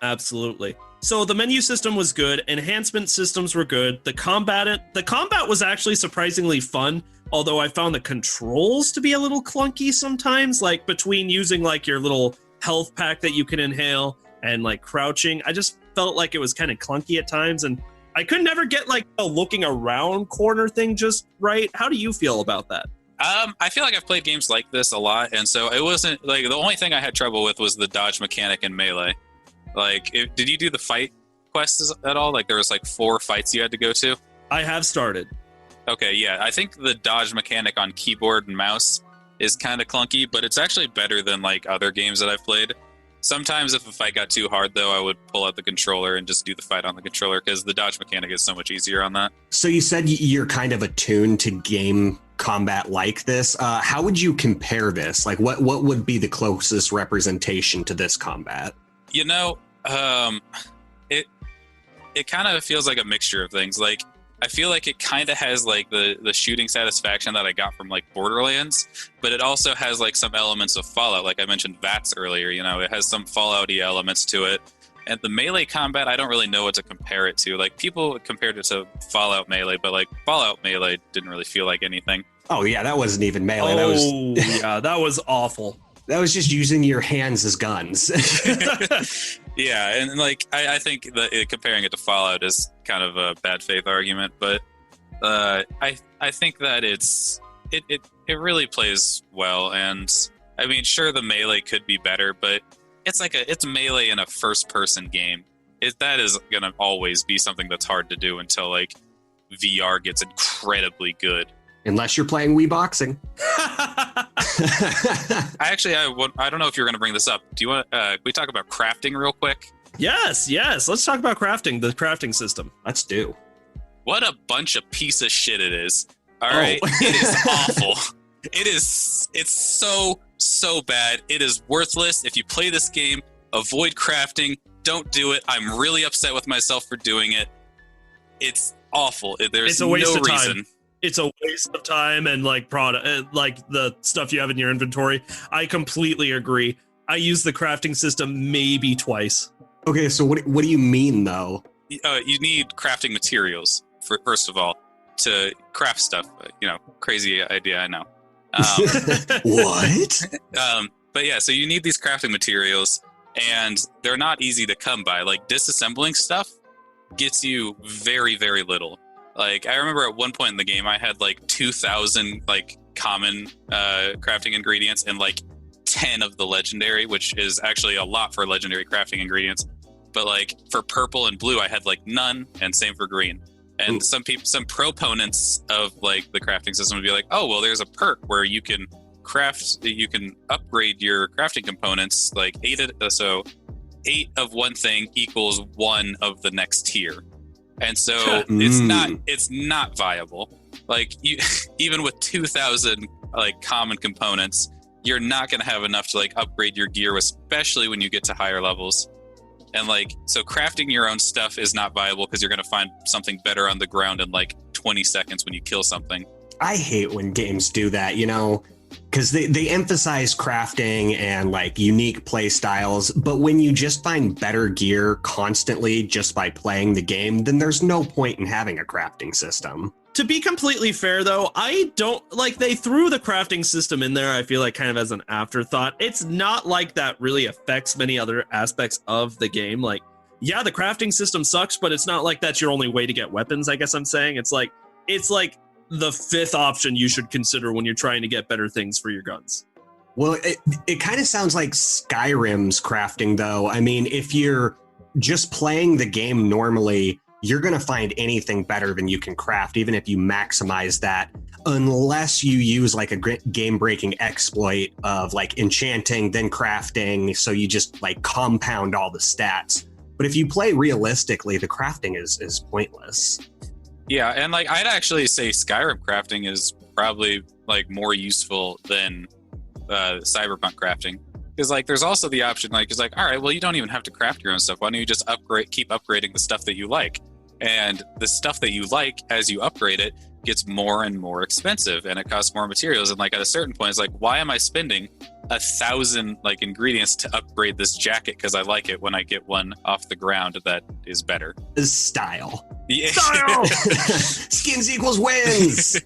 absolutely. So the menu system was good. Enhancement systems were good. The combat was actually surprisingly fun, although I found the controls to be a little clunky sometimes, like between using like your little health pack that you can inhale and like crouching. I just felt like it was kind of clunky at times, and I could never get like a looking around corner thing just right. How do you feel about that? I feel like I've played games like this a lot, and so it wasn't like the only thing I had trouble with was the dodge mechanic in Melee. Like, did you do the fight quests at all? Like, there was like 4 fights you had to go to? I have started. Okay, yeah. I think the dodge mechanic on keyboard and mouse is kind of clunky, but it's actually better than like other games that I've played. Sometimes if a fight got too hard, though, I would pull out the controller and just do the fight on the controller because the dodge mechanic is so much easier on that. So you said you're kind of attuned to game combat like this. How would you compare this? Like, what would be the closest representation to this combat? You know, it kind of feels like a mixture of things. Like, I feel like it kind of has like the shooting satisfaction that I got from like Borderlands, but it also has like some elements of Fallout. Like I mentioned VATS earlier, you know, it has some Fallout-y elements to it. And the melee combat, I don't really know what to compare it to. Like people compared it to Fallout Melee, but like Fallout Melee didn't really feel like anything. Oh yeah, that wasn't even melee. Yeah, that was awful. That was just using your hands as guns. Yeah, and like I think that comparing it to Fallout is kind of a bad faith argument, but I think that it really plays well, and I mean, sure, the melee could be better, but it's melee in a first person game. That is gonna always be something that's hard to do until like VR gets incredibly good. Unless you're playing Wii Boxing. I don't know if you're going to bring this up. Do you want? Can we talk about crafting real quick? Yes. Let's talk about crafting, the crafting system. Let's do. What a bunch of piece of shit it is. All right, it is awful. It's so bad. It is worthless. If you play this game, avoid crafting. Don't do it. I'm really upset with myself for doing it. It's awful. There's It's a waste no of time. reason. It's a waste of time and like product, like the stuff you have in your inventory. I completely agree. I use the crafting system maybe twice. Okay, so what do you mean though? You need crafting materials first of all to craft stuff. Crazy idea, I know. What? But yeah, so you need these crafting materials, and they're not easy to come by. Like disassembling stuff gets you very, very little. Like I remember at one point in the game, I had like 2,000 like common crafting ingredients and like 10 of the legendary, which is actually a lot for legendary crafting ingredients. But like for purple and blue, I had like none, and same for green. And some proponents of like the crafting system would be like, oh well, there's a perk where you can upgrade your crafting components like 8 of one thing equals 1 of the next tier. And so it's not viable. Like even with 2,000 like common components, you're not going to have enough to like upgrade your gear, especially when you get to higher levels. And like, so crafting your own stuff is not viable because you're going to find something better on the ground in like 20 seconds when you kill something. I hate when games do that, because they emphasize crafting and like unique play styles, but when you just find better gear constantly just by playing the game, then there's no point in having a crafting system. To be completely fair, though, I don't like they threw the crafting system in there. I feel like kind of as an afterthought. It's not like that really affects many other aspects of the game. Like, yeah, the crafting system sucks, but it's not like that's your only way to get weapons. I guess I'm saying it's like the fifth option you should consider when you're trying to get better things for your guns. Well, it kind of sounds like Skyrim's crafting, though. I mean, if you're just playing the game normally, you're going to find anything better than you can craft, even if you maximize that, unless you use like a game-breaking exploit of like enchanting, then crafting, so you just like compound all the stats. But if you play realistically, the crafting is pointless. Yeah, and like I'd actually say Skyrim crafting is probably like more useful than Cyberpunk crafting. Because like there's also the option like it's like, all right, well you don't even have to craft your own stuff. Why don't you just keep upgrading the stuff that you like? And the stuff that you like as you upgrade it gets more and more expensive, and it costs more materials. And like at a certain point, it's like, why am I spending 1,000 like ingredients to upgrade this jacket because I like it when I get one off the ground that is better? Style. Yeah. Style. Skins equals wins.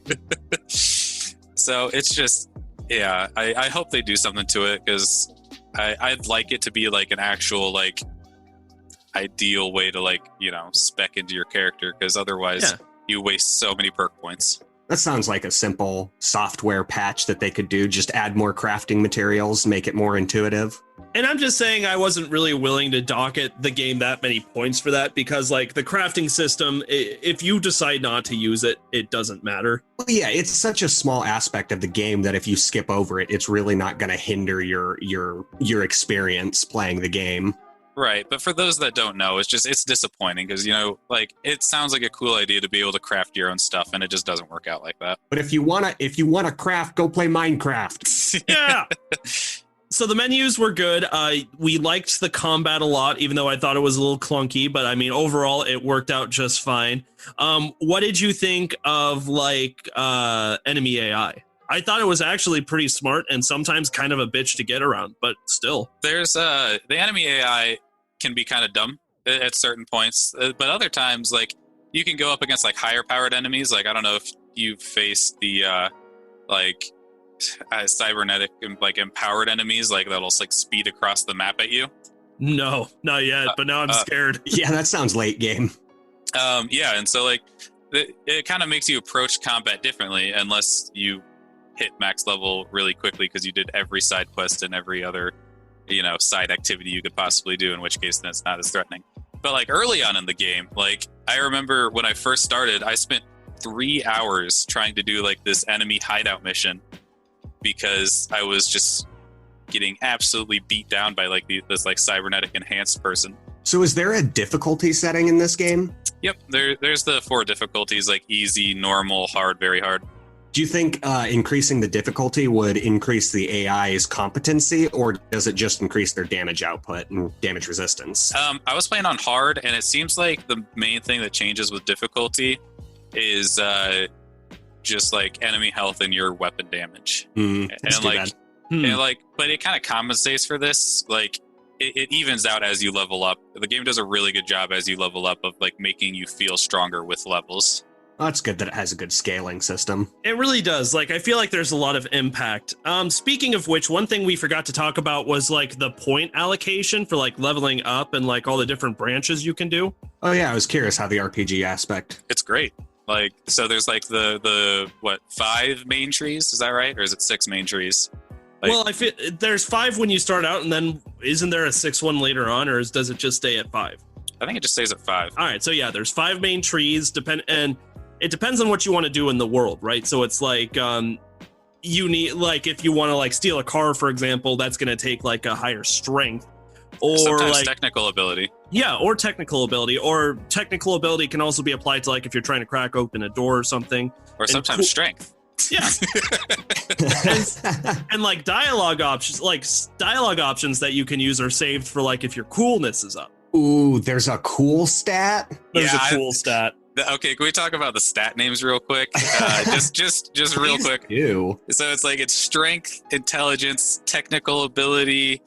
So it's just, yeah. I hope they do something to it because I'd like it to be like an actual like ideal way to like spec into your character, because otherwise you waste so many perk points. That sounds like a simple software patch that they could do. Just add more crafting materials, make it more intuitive. And I'm just saying I wasn't really willing to docket the game that many points for that, because like the crafting system, if you decide not to use it, it doesn't matter. Well, yeah, it's such a small aspect of the game that if you skip over it, it's really not going to hinder your experience playing the game. Right, but for those that don't know, it's disappointing because like it sounds like a cool idea to be able to craft your own stuff, and it just doesn't work out like that. But if you wanna craft, go play Minecraft. Yeah. So the menus were good. We liked the combat a lot, even though I thought it was a little clunky. But I mean, overall, it worked out just fine. What did you think of like enemy AI? I thought it was actually pretty smart and sometimes kind of a bitch to get around, but still. There's the enemy AI can be kind of dumb at certain points, but other times like you can go up against like higher powered enemies. Like I don't know if you've faced the like cybernetic like empowered enemies like that'll like speed across the map at you. No, not yet, but now I'm scared. Yeah, that sounds late game. Yeah, and so like it kind of makes you approach combat differently unless you hit max level really quickly because you did every side quest and every other, side activity you could possibly do, in which case then it's not as threatening. But like early on in the game, like I remember when I first started, I spent 3 hours trying to do like this enemy hideout mission because I was just getting absolutely beat down by like this like cybernetic enhanced person. So is there a difficulty setting in this game? Yep, there's the 4 difficulties, like easy, normal, hard, very hard. Do you think increasing the difficulty would increase the AI's competency, or does it just increase their damage output and damage resistance? I was playing on hard, and it seems like the main thing that changes with difficulty is just like enemy health and your weapon damage. But it kind of compensates for this. Like it evens out as you level up. The game does a really good job as you level up of like making you feel stronger with levels. Oh, it's good that it has a good scaling system. It really does. Like, I feel like there's a lot of impact. Speaking of which, one thing we forgot to talk about was like the point allocation for like leveling up and like all the different branches you can do. Oh yeah, I was curious how the RPG aspect. It's great. Like, so there's like the 5 main trees? Is that right? Or is it 6 main trees? Like, well, I feel there's 5 when you start out, and then isn't there a 6th one later on, or does it just stay at 5? I think it just stays at 5. All right, so yeah, there's 5 main trees, and it depends on what you want to do in the world, right? So it's like you need, like, if you want to like steal a car, for example, that's going to take like a higher strength, or sometimes like technical ability. Yeah, or technical ability, or technical ability can also be applied to like if you're trying to crack open a door or something, or sometimes strength. Yeah. and like dialogue options that you can use are saved for like if your coolness is up. Ooh, there's a cool stat. There's a cool stat. Okay, can we talk about the stat names real quick? Just real quick. Ew. So it's like it's strength, intelligence, technical ability.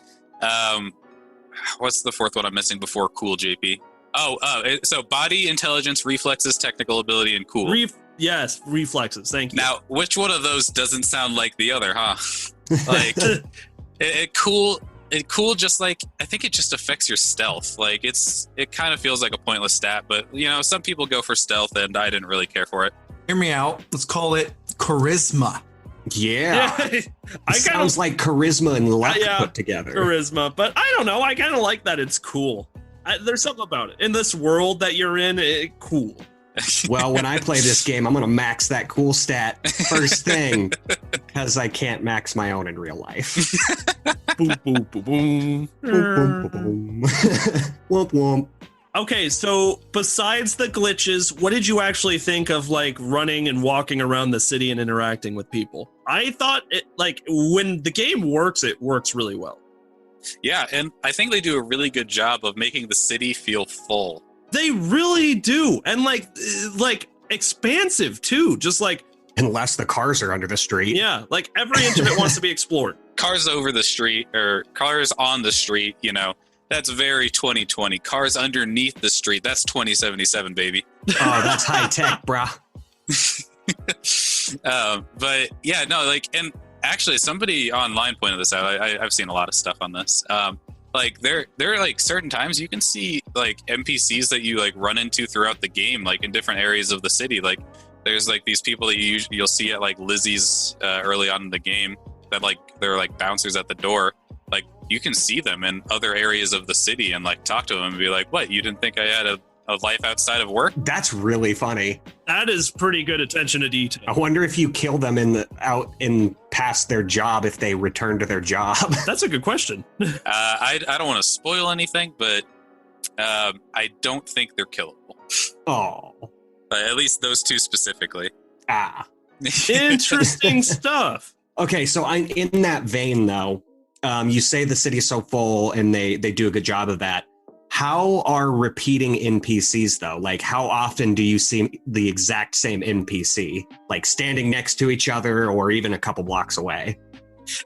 What's the 4th one I'm missing before cool, JP? So body, intelligence, reflexes, technical ability, and cool. Yes, reflexes. Thank you. Now, which one of those doesn't sound like the other, huh? Like, it cool. Just like, I think it just affects your stealth. Like, it kind of feels like a pointless stat, but some people go for stealth, and I didn't really care for it. Hear me out. Let's call it charisma. Yeah. Sounds like charisma and luck put together. Charisma, but I don't know. I kind of like that it's cool. There's something about it. In this world that you're in, cool. Well, when I play this game, I'm going to max that cool stat first thing because I can't max my own in real life. Boom, boom, boom, boom. Boom, boom, boom, boom. Womp, womp. Okay, so besides the glitches, what did you actually think of like running and walking around the city and interacting with people? I thought it, like, when the game works, it works really well. Yeah, and I think they do a really good job of making the city feel full. They really do. And like expansive too. Just like, unless the cars are under the street. Yeah, like every inch of it wants to be explored. Cars over the street, or cars on the street, that's very 2020. Cars underneath the street, that's 2077, baby. Oh, that's high tech, brah. But yeah, no, like, and actually somebody online pointed this out. I've seen a lot of stuff on this. Like there are like certain times you can see like NPCs that you like run into throughout the game, like in different areas of the city. Like there's like these people that you'll see at like Lizzie's early on in the game that like they're like bouncers at the door. Like you can see them in other areas of the city and like talk to them and be like, "What? You didn't think I had a life outside of work?" That's really funny. That is pretty good attention to detail. I wonder if you kill them out in past their job, if they return to their job. That's a good question. I don't want to spoil anything, but I don't think they're killable. Oh, at least those 2 specifically. Interesting stuff. Okay, so in that vein though, you say the city is so full, and they do a good job of that. How are repeating NPCs though? Like, how often do you see the exact same NPC, like standing next to each other or even a couple blocks away?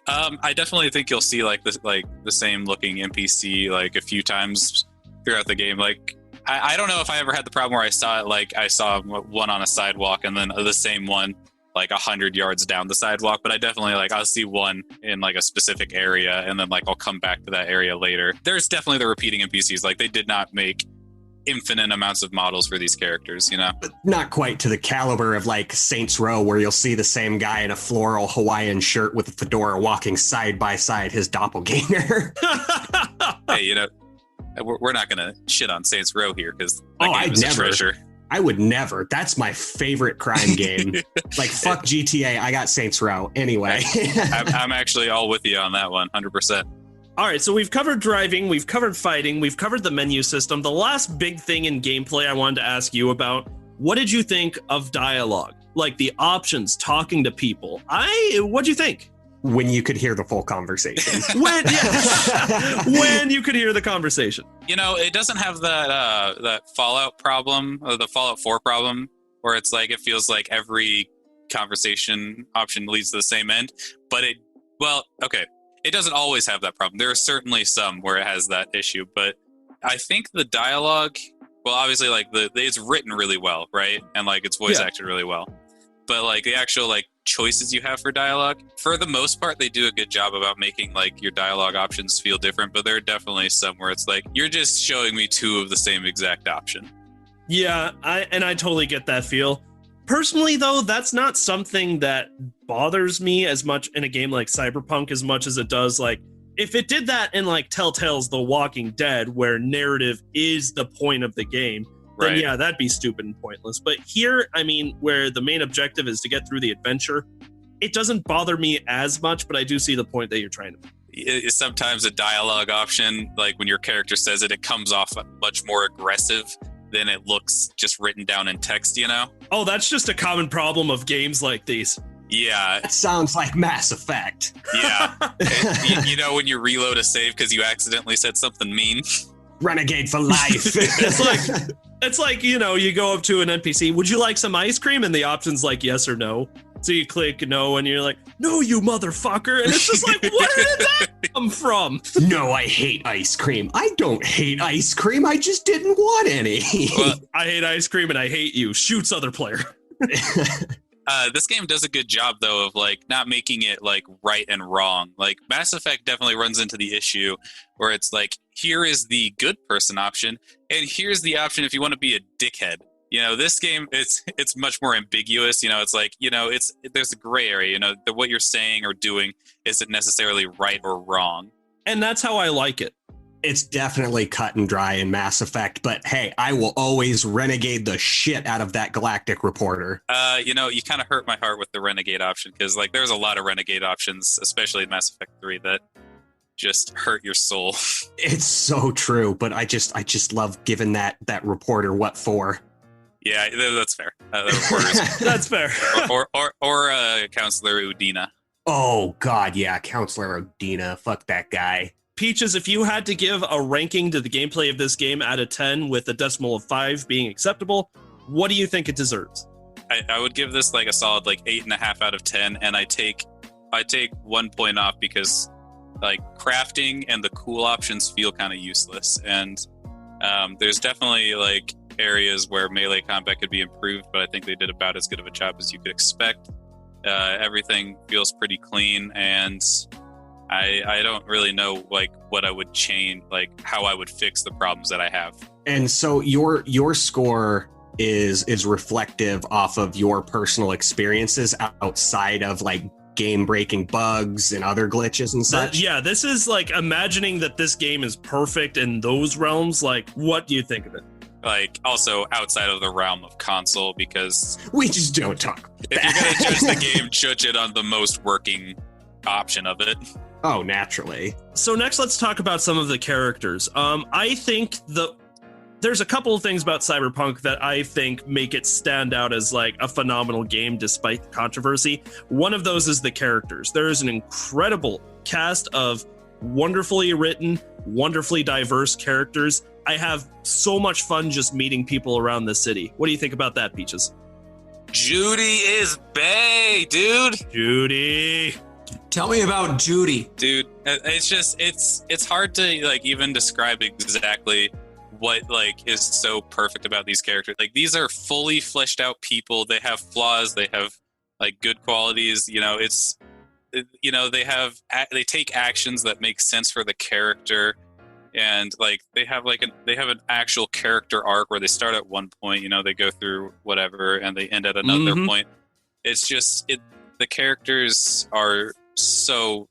I definitely think you'll see like the same looking NPC like a few times throughout the game. Like, I don't know if I ever had the problem where I saw one on a sidewalk and then the same one like 100 yards down the sidewalk, but I definitely like I'll see one in like a specific area, and then like I'll come back to that area later. There's definitely the repeating NPCs. Like they did not make infinite amounts of models for these characters, you know? But not quite to the caliber of like Saints Row, where you'll see the same guy in a floral Hawaiian shirt with a fedora walking side by side his doppelganger. Hey, you know, we're not gonna shit on Saints Row here because I'd never. Treasure. I would never. That's my favorite crime game. Like, fuck GTA. I got Saints Row anyway. I'm actually all with you on that one, 100%. All right, so we've covered driving, we've covered fighting, we've covered the menu system. The last big thing in gameplay I wanted to ask you about, what did you think of dialogue? Like the options, talking to people. What'd you think? When you could hear the full conversation. When you could hear the conversation. You know, it doesn't have that Fallout problem, or the Fallout 4 problem, where it's like it feels like every conversation option leads to the same end. But it doesn't always have that problem. There are certainly some where it has that issue, but I think the dialogue, well, obviously, like it's written really well, right? And like it's voice acted really well. But like the actual like choices you have for dialogue, for the most part, they do a good job about making like your dialogue options feel different. But there are definitely some where it's like you're just showing me two of the same exact option. Yeah, I totally get that feel. Personally, though, that's not something that bothers me as much in a game like Cyberpunk as much as it does like if it did that in like Telltale's The Walking Dead, where narrative is the point of the game. Then yeah, that'd be stupid and pointless. But here, I mean, where the main objective is to get through the adventure, it doesn't bother me as much, but I do see the point that you're trying to make. Sometimes a dialogue option, like when your character says it, it comes off much more aggressive than it looks just written down in text, you know? Oh, that's just a common problem of games like these. Yeah. That sounds like Mass Effect. Yeah. you know when you reload a save because you accidentally said something mean? Renegade for life. It's like, you know, you go up to an NPC, would you like some ice cream? And the option's like yes or no. So you click no and you're like, no, you motherfucker. And it's just like, where did that come from? No, I hate ice cream. I don't hate ice cream. I just didn't want any. Well, I hate ice cream and I hate you. Shoots other player. This game does a good job, though, of like not making it like right and wrong. Like Mass Effect definitely runs into the issue where it's like, here is the good person option, and here's the option if you want to be a dickhead. You know, this game, it's much more ambiguous. You know, it's like, you know, there's a gray area. You know, what you're saying or doing isn't necessarily right or wrong. And that's how I like it. It's definitely cut and dry in Mass Effect, but hey, I will always renegade the shit out of that galactic reporter. You know, you kind of hurt my heart with the renegade option, because like there's a lot of renegade options, especially in Mass Effect 3, that just hurt your soul. It's so true, but I just love giving that reporter what for. Yeah, that's fair. That's fair. or Counselor Udina. Oh God, yeah, Counselor Udina. Fuck that guy. Peaches, if you had to give a ranking to the gameplay of this game out of 10 with a decimal of 5 being acceptable, what do you think it deserves? I would give this like a solid like 8.5 out of 10, and I take 1 point off because like crafting and the cool options feel kind of useless, and there's definitely like areas where melee combat could be improved, but I think they did about as good of a job as you could expect. Everything feels pretty clean, and I don't really know like what I would change, like how I would fix the problems that I have. And so your score is reflective off of your personal experiences outside of like game breaking bugs and other glitches and such. Yeah, this is like imagining that this game is perfect in those realms. Like, what do you think of it? Like, also outside of the realm of console, because we just don't talk. If you're gonna judge the game, judge it on the most working option of it. Oh, naturally. So next, let's talk about some of the characters. I think there's a couple of things about Cyberpunk that I think make it stand out as like a phenomenal game despite the controversy. One of those is the characters. There is an incredible cast of wonderfully written, wonderfully diverse characters. I have so much fun just meeting people around the city. What do you think about that, Peaches? Judy is bae, dude. Judy. Tell me about Judy. Dude, it's just, it's hard to like even describe exactly what like is so perfect about these characters. Like, these are fully fleshed out people. They have flaws. They have like good qualities. They take actions that make sense for the character, and like they have an actual character arc where they start at one point, they go through whatever, and they end at another point. It's just the characters are so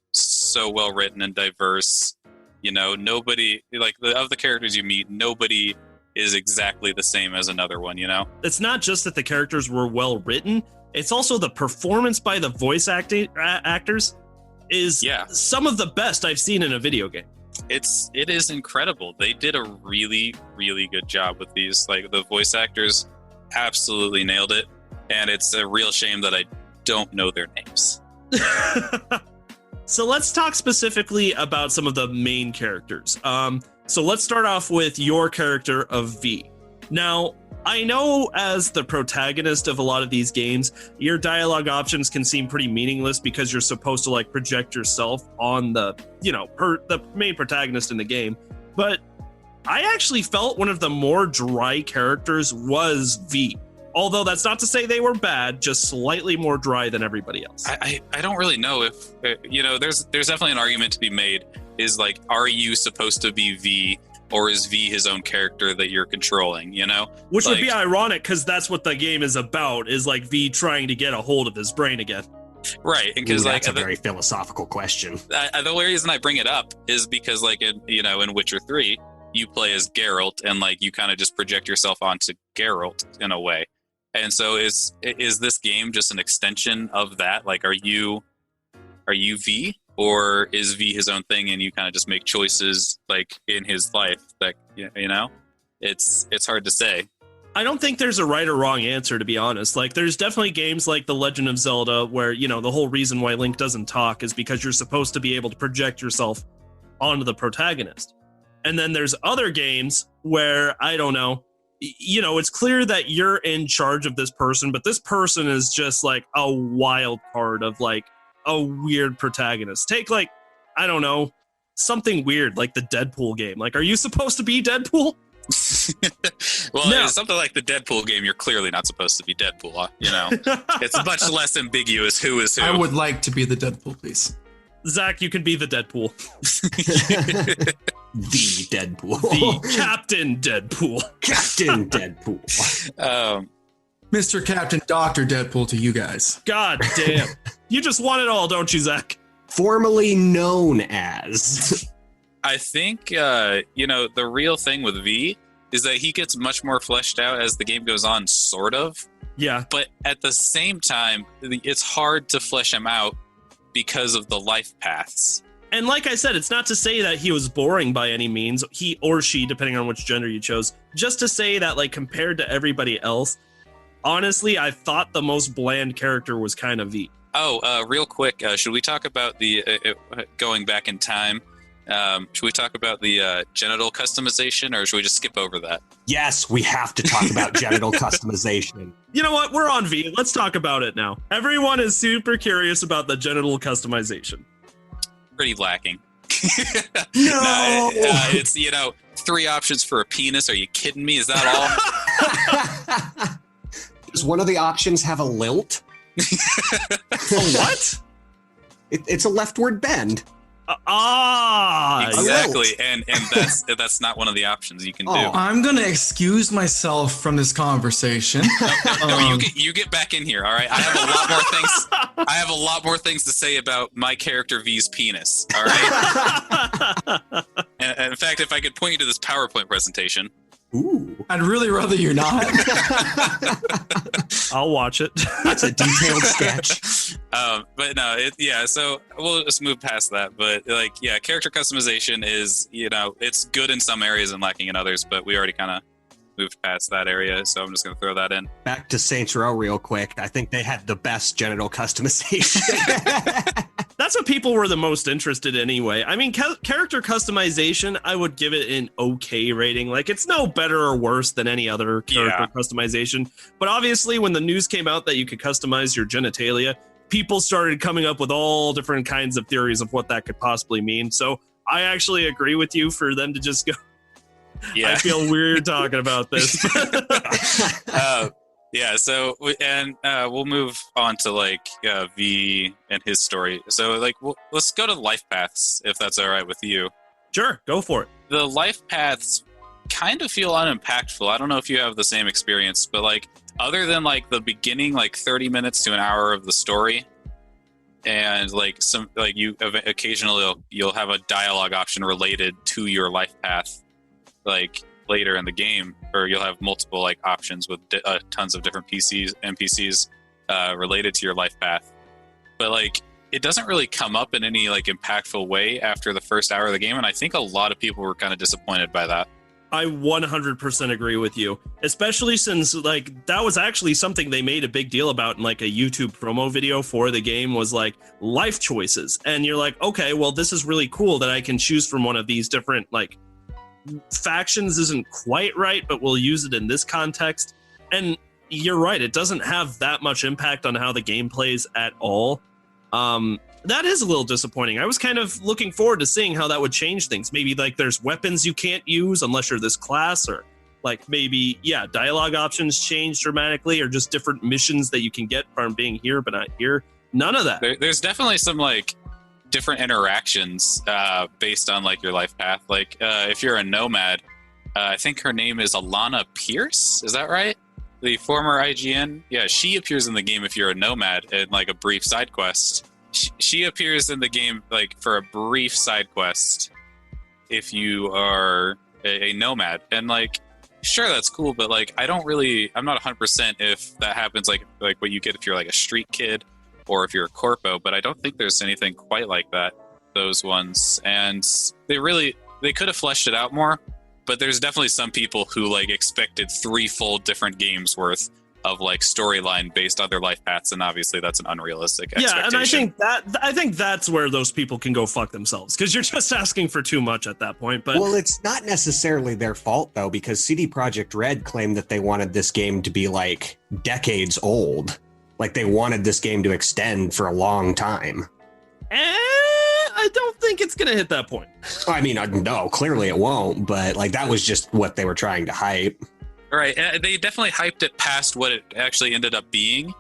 well written and diverse. Nobody of the characters you meet, nobody is exactly the same as another one. It's not just that the characters were well written. It's also the performance by the voice actors is some of the best I've seen in a video game. It is incredible. They did a really, really good job with these. Like, the voice actors absolutely nailed it. And it's a real shame that I don't know their names. So let's talk specifically about some of the main characters. So let's start off with your character of V. Now, I know as the protagonist of a lot of these games, your dialogue options can seem pretty meaningless because you're supposed to like project yourself on the main protagonist in the game. But I actually felt one of the more dry characters was V. Although that's not to say they were bad, just slightly more dry than everybody else. I don't really know if, there's definitely an argument to be made is like, are you supposed to be V? Or is V his own character that you're controlling, Which would be ironic because that's what the game is about, is like V trying to get a hold of his brain again. Right. And because that's a very philosophical question. The only reason I bring it up is because like in Witcher 3, you play as Geralt and like you kind of just project yourself onto Geralt in a way. And so is this game just an extension of that? Like, are you V? Or is V his own thing and you kind of just make choices like in his life that, it's hard to say. I don't think there's a right or wrong answer, to be honest. Like, there's definitely games like The Legend of Zelda where, the whole reason why Link doesn't talk is because you're supposed to be able to project yourself onto the protagonist. And then there's other games where, I don't know, it's clear that you're in charge of this person, but this person is just like a wild card of like a weird protagonist. Take like, I don't know, something weird like the Deadpool game. Like, are you supposed to be Deadpool? Well, no. It's something like the Deadpool game. You're clearly not supposed to be Deadpool. It's much less ambiguous who is who. I would like to be the Deadpool, please. Zach, you can be the Deadpool. The Deadpool. The Captain Deadpool. Captain Deadpool. Mr. Captain Dr. Deadpool to you guys. God damn. You just want it all, don't you, Zach? Formerly known as. I think, the real thing with V is that he gets much more fleshed out as the game goes on, sort of. Yeah. But at the same time, it's hard to flesh him out because of the life paths. And like I said, it's not to say that he was boring by any means, he or she, depending on which gender you chose. Just to say that, like, compared to everybody else, honestly, I thought the most bland character was kind of V. Oh, real quick, should we talk about the going back in time? Should we talk about the genital customization, or should we just skip over that? Yes, we have to talk about genital customization. You know what? We're on V. Let's talk about it now. Everyone is super curious about the genital customization. Pretty lacking. No! It's, 3 options for a penis. Are you kidding me? Is that all? Does one of the options have a lilt? What? It's a leftward bend. Exactly, and that's not one of the options you can do. I'm gonna excuse myself from this conversation. No, you get back in here. All right, I have a lot more things to say about my character V's penis. All right, and in fact, if I could point you to this PowerPoint presentation. Ooh, I'd really rather you're not. I'll watch it. That's a detailed sketch. But no, so we'll just move past that. But character customization is, it's good in some areas and lacking in others, but we already kind of moved past that area, so I'm just going to throw that in. Back to Saints Row real quick. I think they had the best genital customization. That's what people were the most interested in anyway. I mean, character customization, I would give it an okay rating. Like, it's no better or worse than any other character customization. But obviously, when the news came out that you could customize your genitalia, people started coming up with all different kinds of theories of what that could possibly mean. So I actually agree with you for them to just go, I feel weird talking about this. Yeah, so we'll move on to like V and his story. So like let's go to life paths if that's all right with you. Sure, go for it. The life paths kind of feel unimpactful. I don't know if you have the same experience, but like other than like the beginning like 30 minutes to an hour of the story and like some like you occasionally you'll have a dialogue option related to your life path like later in the game, or you'll have multiple like options with tons of different NPCs related to your life path. But like it doesn't really come up in any like impactful way after the first hour of the game, and I think a lot of people were kind of disappointed by that. I 100% agree with you, especially since like that was actually something they made a big deal about in like a YouTube promo video for the game, was like life choices. And you're like, okay, well, this is really cool that I can choose from one of these different like factions. Isn't quite right, but we'll use it in this context. And you're right, it doesn't have that much impact on how the game plays at all. That is a little disappointing. I was kind of looking forward to seeing how that would change things. Maybe like there's weapons you can't use unless you're this class, or like maybe, yeah, dialogue options change dramatically, or just different missions that you can get from being here but not here. None of that. There's definitely some like different interactions based on like your life path. Like if you're a nomad, I think her name is Alana Pierce. Is that right? The former IGN. Yeah, she appears in the game if you're a nomad in like a brief side quest. She appears in the game like for a brief side quest if you are a nomad. And like, sure, that's cool, but like I'm not 100% if that happens like what you get if you're like a street kid or if you're a corpo, but I don't think there's anything quite like that, those ones. And they could have fleshed it out more, but there's definitely some people who like expected 3 full different games worth of like storyline based on their life paths, and obviously that's an unrealistic expectation. And I think that's where those people can go fuck themselves, because you're just asking for too much at that point. But well, it's not necessarily their fault though, because CD Projekt Red claimed that they wanted this game to be like decades old. Like they wanted this game to extend for a long time. I don't think it's gonna hit that point. I mean, no, clearly it won't, but like that was just what they were trying to hype. Right, they definitely hyped it past what it actually ended up being,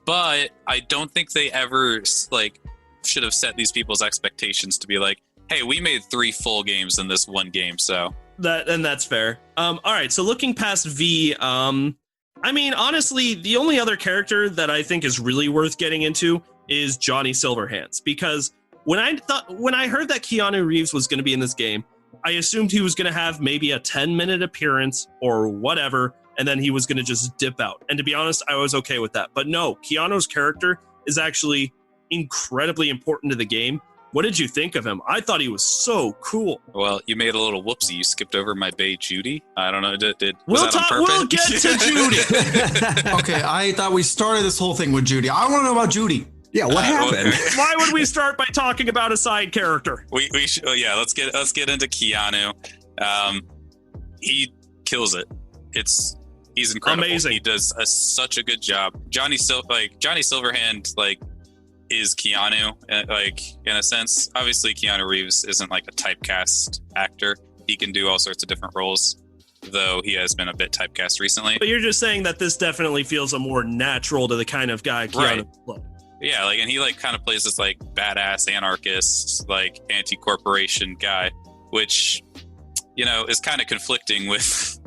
but I don't think they ever like should have set these people's expectations to be like, hey, we made 3 full games in this one game, so that's fair. All right, so looking past V, I mean, honestly, the only other character that I think is really worth getting into is Johnny Silverhands, because when I heard that Keanu Reeves was going to be in this game, I assumed he was going to have maybe a 10-minute appearance or whatever, and then he was going to just dip out. And to be honest, I was okay with that. But no, Keanu's character is actually incredibly important to the game. What did you think of him? I thought he was so cool. Well, you made a little whoopsie. You skipped over my bae Judy. I don't know. We'll get to Judy. Okay, I thought we started this whole thing with Judy. I want to know about Judy. Yeah, what happened? Why would we start by talking about a side character? We should, yeah, let's get into Keanu. He kills it. He's incredible. Amazing. He does such a good job. Johnny Silverhand is Keanu, like in a sense. Obviously, Keanu Reeves isn't like a typecast actor. He can do all sorts of different roles, though he has been a bit typecast recently. But you're just saying that this definitely feels a more natural to the kind of guy Keanu right. Yeah, like, and he like kind of plays this like badass anarchist, like anti-corporation guy, which, you know, is kind of conflicting with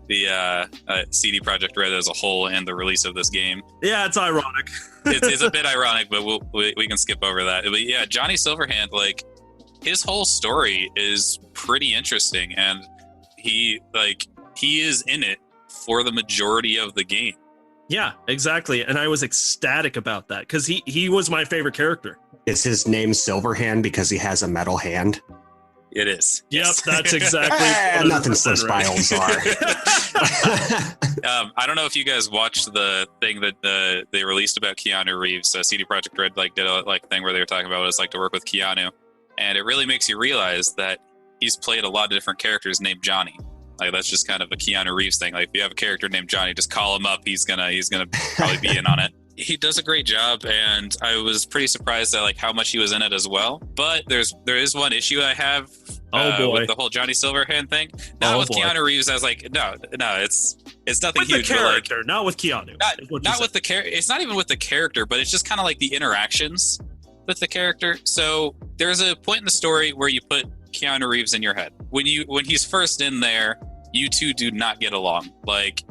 the CD Projekt Red as a whole and the release of this game. Yeah, it's ironic. it's a bit ironic, but we can skip over that. But yeah, Johnny Silverhand, like his whole story is pretty interesting, and he is in it for the majority of the game. Yeah, exactly. And I was ecstatic about that because he was my favorite character. Is his name Silverhand because he has a metal hand? It is. Yep, that's exactly nothing says files are. I don't know if you guys watched the thing that they released about Keanu Reeves. CD Projekt Red did a thing where they were talking about what it's like to work with Keanu, and it really makes you realize that he's played a lot of different characters named Johnny. Like that's just kind of a Keanu Reeves thing. Like if you have a character named Johnny, just call him up. He's gonna probably be in on it. He does a great job, and I was pretty surprised at like how much he was in it as well. But there is one issue I have with the whole Johnny Silverhand thing. Not with Keanu Reeves. I was like, no, It's nothing with huge. the character, not with Keanu. Not with the character. It's not even with the character, but it's just kind of like the interactions with the character. So there's a point in the story where you put Keanu Reeves in your head. When he's first in there, you two do not get along. Like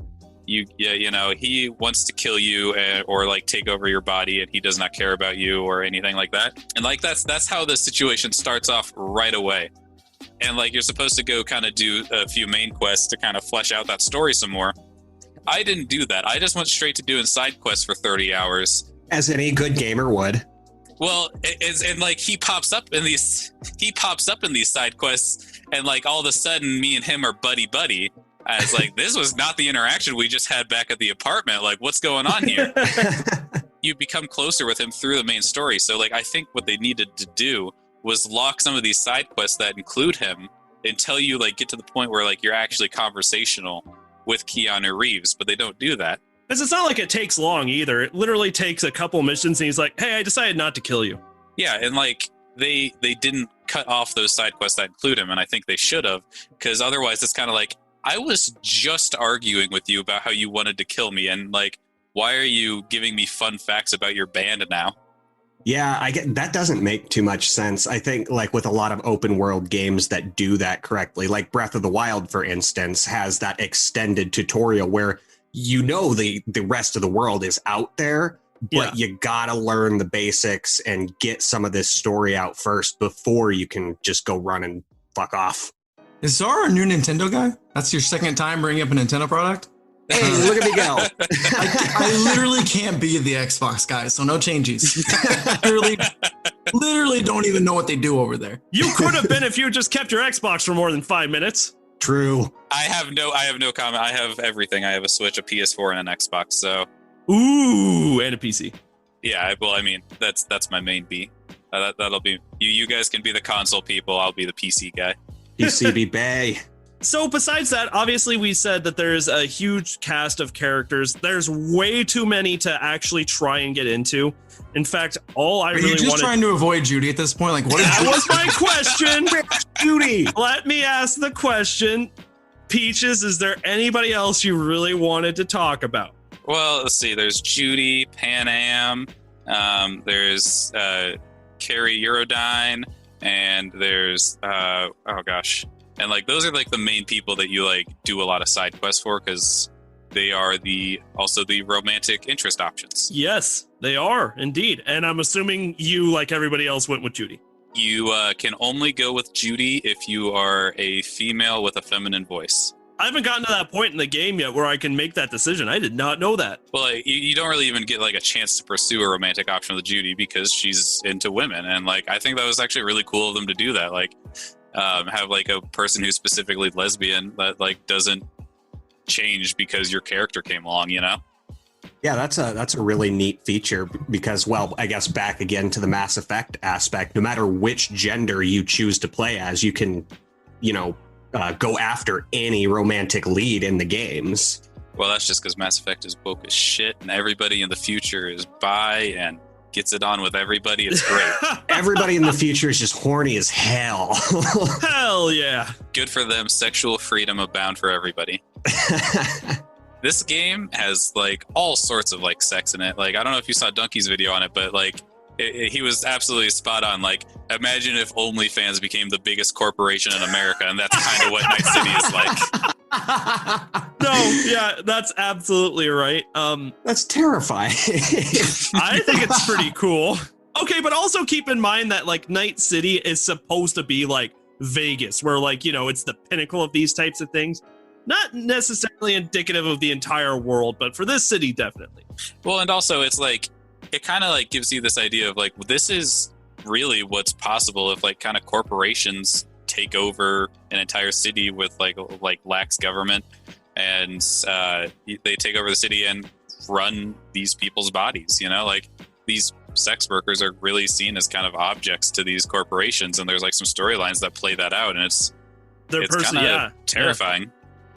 he wants to kill you or like take over your body, and he does not care about you or anything like that. And like that's how the situation starts off right away. And like you're supposed to go kind of do a few main quests to kind of flesh out that story some more. I didn't do that. I just went straight to doing side quests for 30 hours. As any good gamer would. Well, and like he pops up in these side quests, and like all of a sudden me and him are buddy. I was like, this was not the interaction we just had back at the apartment. Like, what's going on here? You become closer with him through the main story. So like I think what they needed to do was lock some of these side quests that include him until you like get to the point where like you're actually conversational with Keanu Reeves, but they don't do that. Because it's not like it takes long either. It literally takes a couple missions, and he's like, hey, I decided not to kill you. Yeah, and like they didn't cut off those side quests that include him, and I think they should have, because otherwise it's kind of like, I was just arguing with you about how you wanted to kill me, and like, why are you giving me fun facts about your band now? Yeah, I get that doesn't make too much sense. I think like with a lot of open world games that do that correctly, like Breath of the Wild, for instance, has that extended tutorial where the rest of the world is out there, but you gotta learn the basics and get some of this story out first before you can just go run and fuck off. Is Zara a new Nintendo guy? That's your second time bringing up a Nintendo product? Hey, look at me go. I literally can't be the Xbox guy, so no changes. literally don't even know what they do over there. You could have been if you just kept your Xbox for more than 5 minutes. True. I have no comment. I have everything. I have a Switch, a PS4, and an Xbox. So, ooh, and a PC. Yeah, well, I mean, that's my main beat. That'll be you. You guys can be the console people. I'll be the PC guy. PCB Bay. So besides that, obviously we said that there's a huge cast of characters. There's way too many to actually try and get into. In fact, all I really wanted... Are you just trying to avoid Judy at this point? Like, what? That was my question. Judy. Let me ask the question. Peaches, is there anybody else you really wanted to talk about? Well, let's see. There's Judy, Pan Am. There's Carrie Eurodyne, and there's and like those are like the main people that you like do a lot of side quests for, because they are also the romantic interest options. Yes, they are indeed. And I'm assuming you, like everybody else, went with Judy. You can only go with Judy if you are a female with a feminine voice. I haven't gotten to that point in the game yet where I can make that decision. I did not know that. Well, you don't really even get like a chance to pursue a romantic option with Judy because she's into women. And like, I think that was actually really cool of them to do that. Like, have like a person who's specifically lesbian that like doesn't change because your character came along, you know? Yeah, that's a really neat feature because, well, I guess back again to the Mass Effect aspect, no matter which gender you choose to play as, you can, go after any romantic lead in the games. Well, that's just because Mass Effect is woke as shit and everybody in the future is bi and gets it on with everybody. It's great. Everybody in the future is just horny as hell. Hell yeah. Good for them. Sexual freedom abound for everybody. This game has like all sorts of like sex in it. Like, I don't know if you saw Donkey's video on it, but like he was absolutely spot on. Like, imagine if OnlyFans became the biggest corporation in America, and that's kind of what Night City is like. No, yeah, that's absolutely right. That's terrifying. I think it's pretty cool. Okay, but also keep in mind that like Night City is supposed to be like Vegas, where like, it's the pinnacle of these types of things. Not necessarily indicative of the entire world, but for this city, definitely. Well, and also it's like, it kind of like gives you this idea of like, this is really what's possible if like kind of corporations take over an entire city with like lax government, and they take over the city and run these people's bodies, like these sex workers are really seen as kind of objects to these corporations, and there's like some storylines that play that out, and it's kind of terrifying. Yeah.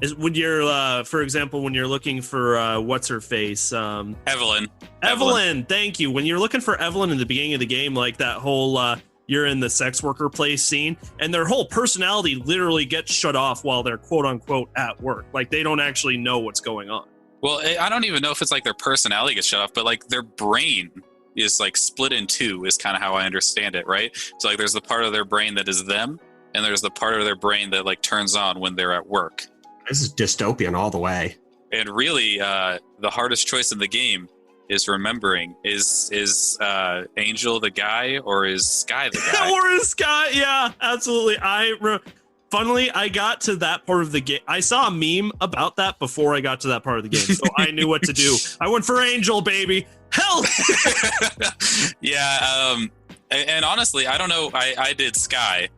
Is when you're, for example, when you're looking for what's her face, Evelyn. Thank you. When you're looking for Evelyn in the beginning of the game, like that whole you're in the sex worker place scene, and their whole personality literally gets shut off while they're quote unquote at work. Like they don't actually know what's going on. Well, I don't even know if it's like their personality gets shut off, but like their brain is like split in two is kind of how I understand it, right? So like there's the part of their brain that is them, and there's the part of their brain that like turns on when they're at work. This is dystopian all the way. And really, the hardest choice in the game is remembering, is Angel the guy or is Sky the guy? Or is Sky, yeah, absolutely. Funnily, I got to that part of the game. I saw a meme about that before I got to that part of the game, so I knew what to do. I went for Angel, baby. Hell! Yeah, and honestly, I don't know. I did Sky.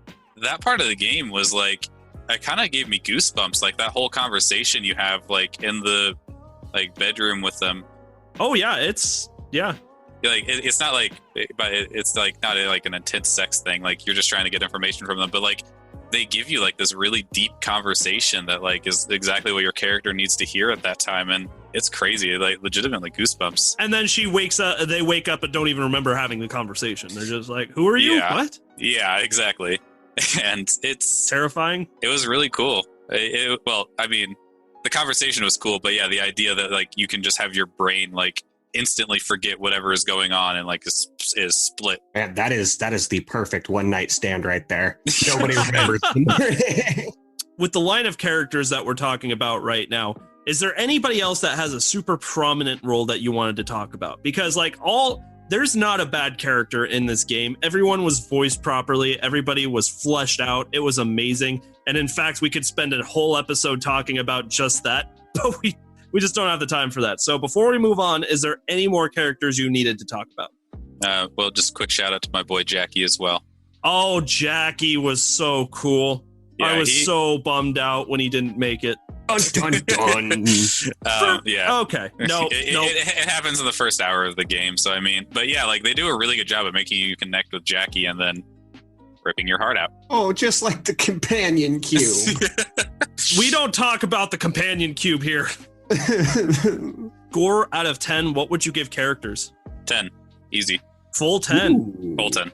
That part of the game was like, it kind of gave me goosebumps. Like that whole conversation you have, like in the like bedroom with them. Oh yeah, it's like it's not like, but it's like not like an intense sex thing. Like you're just trying to get information from them, but like they give you like this really deep conversation that like is exactly what your character needs to hear at that time, and it's crazy, like legitimately goosebumps. And then she wakes up. They wake up and don't even remember having the conversation. They're just like, "Who are you? Yeah. What?" Yeah, exactly. And it's terrifying. It was really cool. Well, I mean, the conversation was cool, but yeah, the idea that like you can just have your brain like instantly forget whatever is going on and like is split. Man, that is the perfect one night stand right there. Nobody remembers. With the line of characters that we're talking about right now, is there anybody else that has a super prominent role that you wanted to talk about? Because like there's not a bad character in this game. Everyone was voiced properly. Everybody was fleshed out. It was amazing. And in fact, we could spend a whole episode talking about just that, but we just don't have the time for that. So before we move on, is there any more characters you needed to talk about? Well, just quick shout out to my boy Jackie as well. Oh, Jackie was so cool. Yeah, I was so bummed out when he didn't make it. Dun, dun, dun. Yeah. Okay. No. It happens in the first hour of the game. So I mean, but yeah, like they do a really good job of making you connect with Jackie and then ripping your heart out. Oh, just like the companion cube. We don't talk about the companion cube here. Score out of 10, what would you give characters? 10. Easy. Full 10. Ooh. Full 10.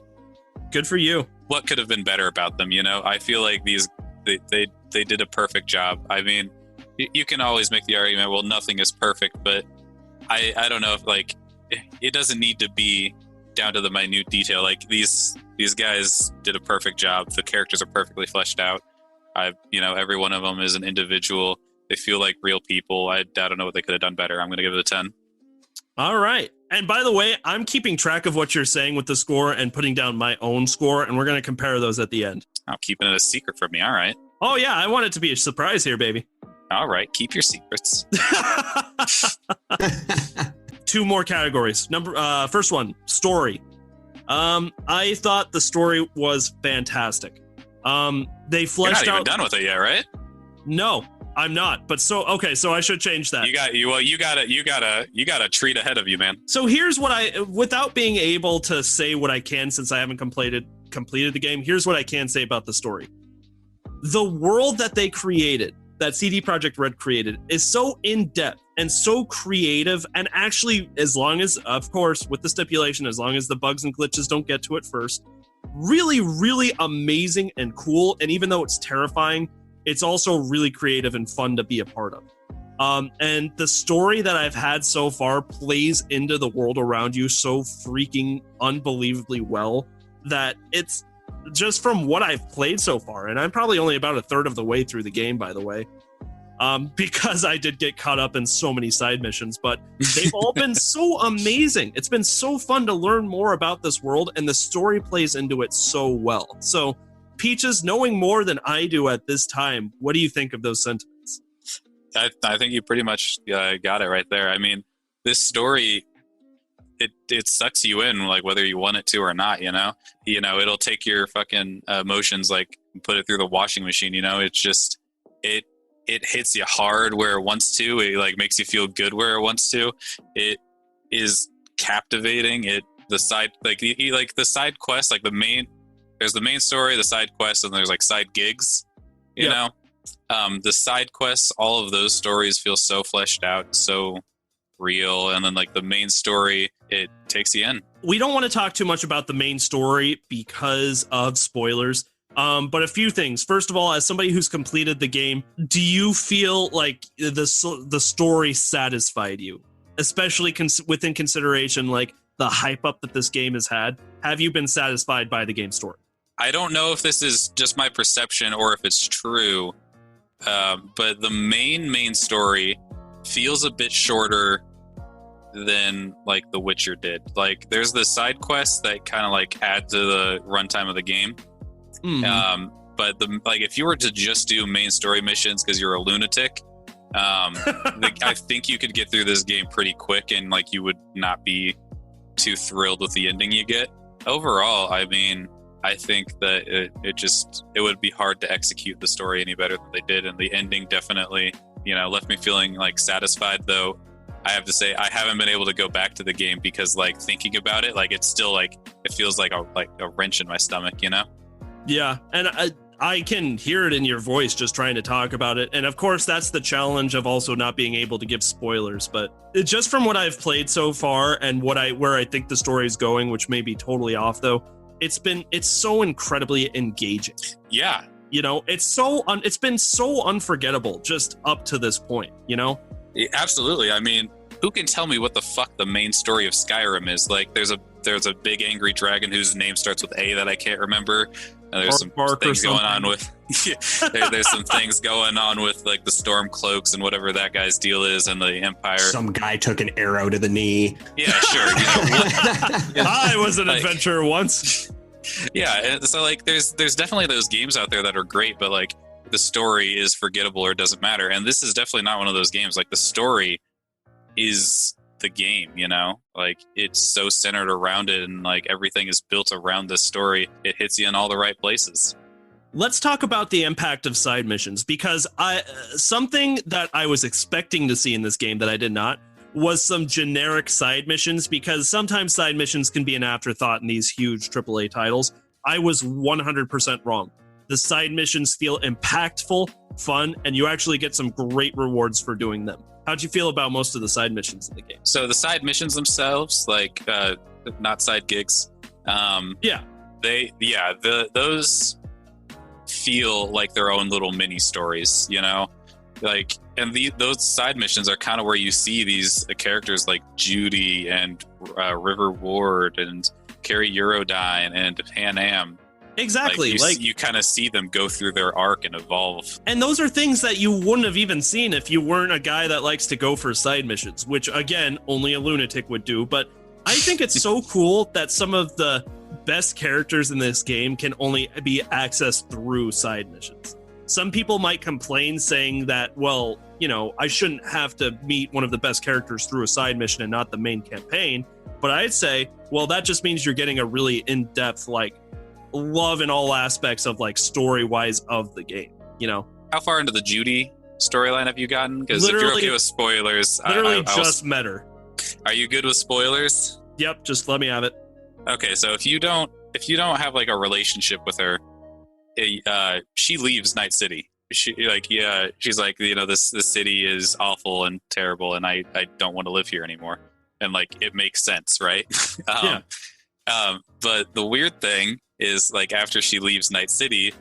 Good for you. What could have been better about them, you know? I feel like they did a perfect job. I mean, you can always make the argument, well, nothing is perfect, but I don't know if like it doesn't need to be down to the minute detail. Like these guys did a perfect job. The characters are perfectly fleshed out. Every one of them is an individual. They feel like real people. I don't know what they could have done better. I'm going to give it a 10. All right. And by the way, I'm keeping track of what you're saying with the score and putting down my own score, and we're going to compare those at the end. I'm keeping it a secret from me. All right. Oh, yeah. I want it to be a surprise here, baby. All right. Keep your secrets. 2 more categories. First one, story. I thought the story was fantastic. They fleshed out. You're not even done with it yet, right? No, I'm not. But so I should change that. You got a treat ahead of you, man. So here's what without being able to say what I can since I haven't completed the game, here's what I can say about the story. The world that they created, that CD Projekt Red created, is so in-depth and so creative, and actually, as long as, of course, with the stipulation, as long as the bugs and glitches don't get to it first, really, really amazing and cool. And even though it's terrifying, it's also really creative and fun to be a part of. And the story that I've had so far plays into the world around you so freaking unbelievably well that it's just from what I've played so far. And I'm probably only about a third of the way through the game, by the way, because I did get caught up in so many side missions, but they've all been so amazing. It's been so fun to learn more about this world, and the story plays into it so well. So Peaches, knowing more than I do at this time, what do you think of those sentiments? I think you pretty much got it right there. I mean, this story, it sucks you in, like whether you want it to or not. It'll take your fucking emotions, like put it through the washing machine. It's just it hits you hard where it wants to. It like makes you feel good where it wants to. It is captivating. The side quest, like there's the main story, the side quests, and there's like side gigs. You know, the side quests, all of those stories feel so fleshed out, so real, and then like the main story, it takes you in. We don't want to talk too much about the main story because of spoilers. But a few things. First of all, as somebody who's completed the game, do you feel like the story satisfied you, especially within consideration like the hype up that this game has had? Have you been satisfied by the game story? I don't know if this is just my perception or if it's true, but the main story feels a bit shorter than like The Witcher did. Like there's the side quests that kind of like add to the runtime of the game. Mm-hmm. But like if you were to just do main story missions because you're a lunatic, I think you could get through this game pretty quick and like you would not be too thrilled with the ending you get. Overall, I mean, I think that it would be hard to execute the story any better than they did, and the ending definitely, left me feeling like satisfied. Though I have to say I haven't been able to go back to the game because like thinking about it, like it's still like it feels like a wrench in my stomach, Yeah, and I can hear it in your voice just trying to talk about it. And of course, that's the challenge of also not being able to give spoilers. But just from what I've played so far and where I think the story is going, which may be totally off though, it's so incredibly engaging. Yeah, it's been so unforgettable just up to this point. Yeah, absolutely. I mean, who can tell me what the fuck the main story of Skyrim is? Like, there's a big angry dragon whose name starts with A that I can't remember. And there's some things going on with there's some things going on with like the storm cloaks and whatever that guy's deal is, and the Empire. Some guy took an arrow to the knee. Yeah, sure. I was an adventurer once. Yeah, and so like there's definitely those games out there that are great, but like the story is forgettable or doesn't matter. And this is definitely not one of those games. Like the story is the game, like it's so centered around it, and like everything is built around this story. It hits you in all the right places. Let's talk about the impact of side missions, because something that I was expecting to see in this game that I did not was some generic side missions, because sometimes side missions can be an afterthought in these huge AAA titles. I was 100% wrong. The side missions feel impactful, fun, and you actually get some great rewards for doing them. How'd you feel about most of the side missions in the game? So the side missions themselves, like not side gigs, those feel like their own little mini stories, like, and those side missions are kind of where you see these characters like Judy and River Ward and Carrie Eurodyne and Pan Am. Exactly. Like you kind of see them go through their arc and evolve. And those are things that you wouldn't have even seen if you weren't a guy that likes to go for side missions, which again, only a lunatic would do. But I think it's so cool that some of the best characters in this game can only be accessed through side missions. Some people might complain saying that, well, I shouldn't have to meet one of the best characters through a side mission and not the main campaign. But I'd say, well, that just means you're getting a really in-depth, like, love in all aspects of like story wise of the game. How far into the Judy storyline have you gotten? Because if you're okay with spoilers, just met her. Are you good with spoilers? Yep, just let me have it. Okay, so if you don't have like a relationship with her, she leaves Night City. She's like, this city is awful and terrible, and I don't want to live here anymore. And like it makes sense, right? Yeah. But the weird thing is, like, after she leaves Night City,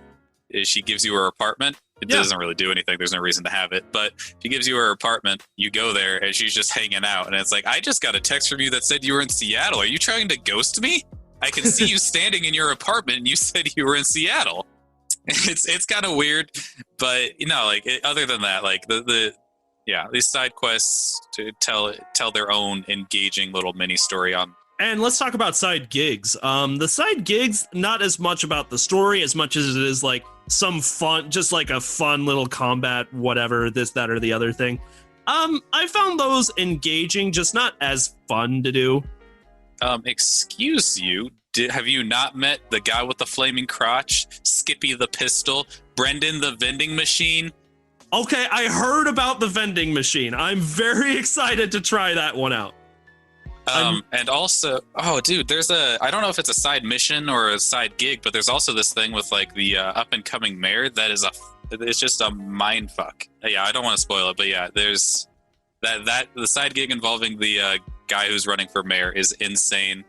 she gives you her apartment. It doesn't really do anything. There's no reason to have it. But she gives you her apartment. You go there, and she's just hanging out. And it's like, I just got a text from you that said you were in Seattle. Are you trying to ghost me? I can see you standing in your apartment, and you said you were in Seattle. It's kind of weird. But, other than that, like, these side quests to tell their own engaging little mini story on. And let's talk about side gigs. The side gigs, not as much about the story as much as it is like some fun, just like a fun little combat, whatever, this, that, or the other thing. I found those engaging, just not as fun to do. Excuse you, have you not met the guy with the flaming crotch, Skippy the pistol, Brendan the vending machine? Okay, I heard about the vending machine. I'm very excited to try that one out. And also, there's I don't know if it's a side mission or a side gig, but there's also this thing with like the up and coming mayor that is it's just a mind fuck. Yeah, I don't want to spoil it, but yeah, there's That the side gig involving the guy who's running for mayor is insane.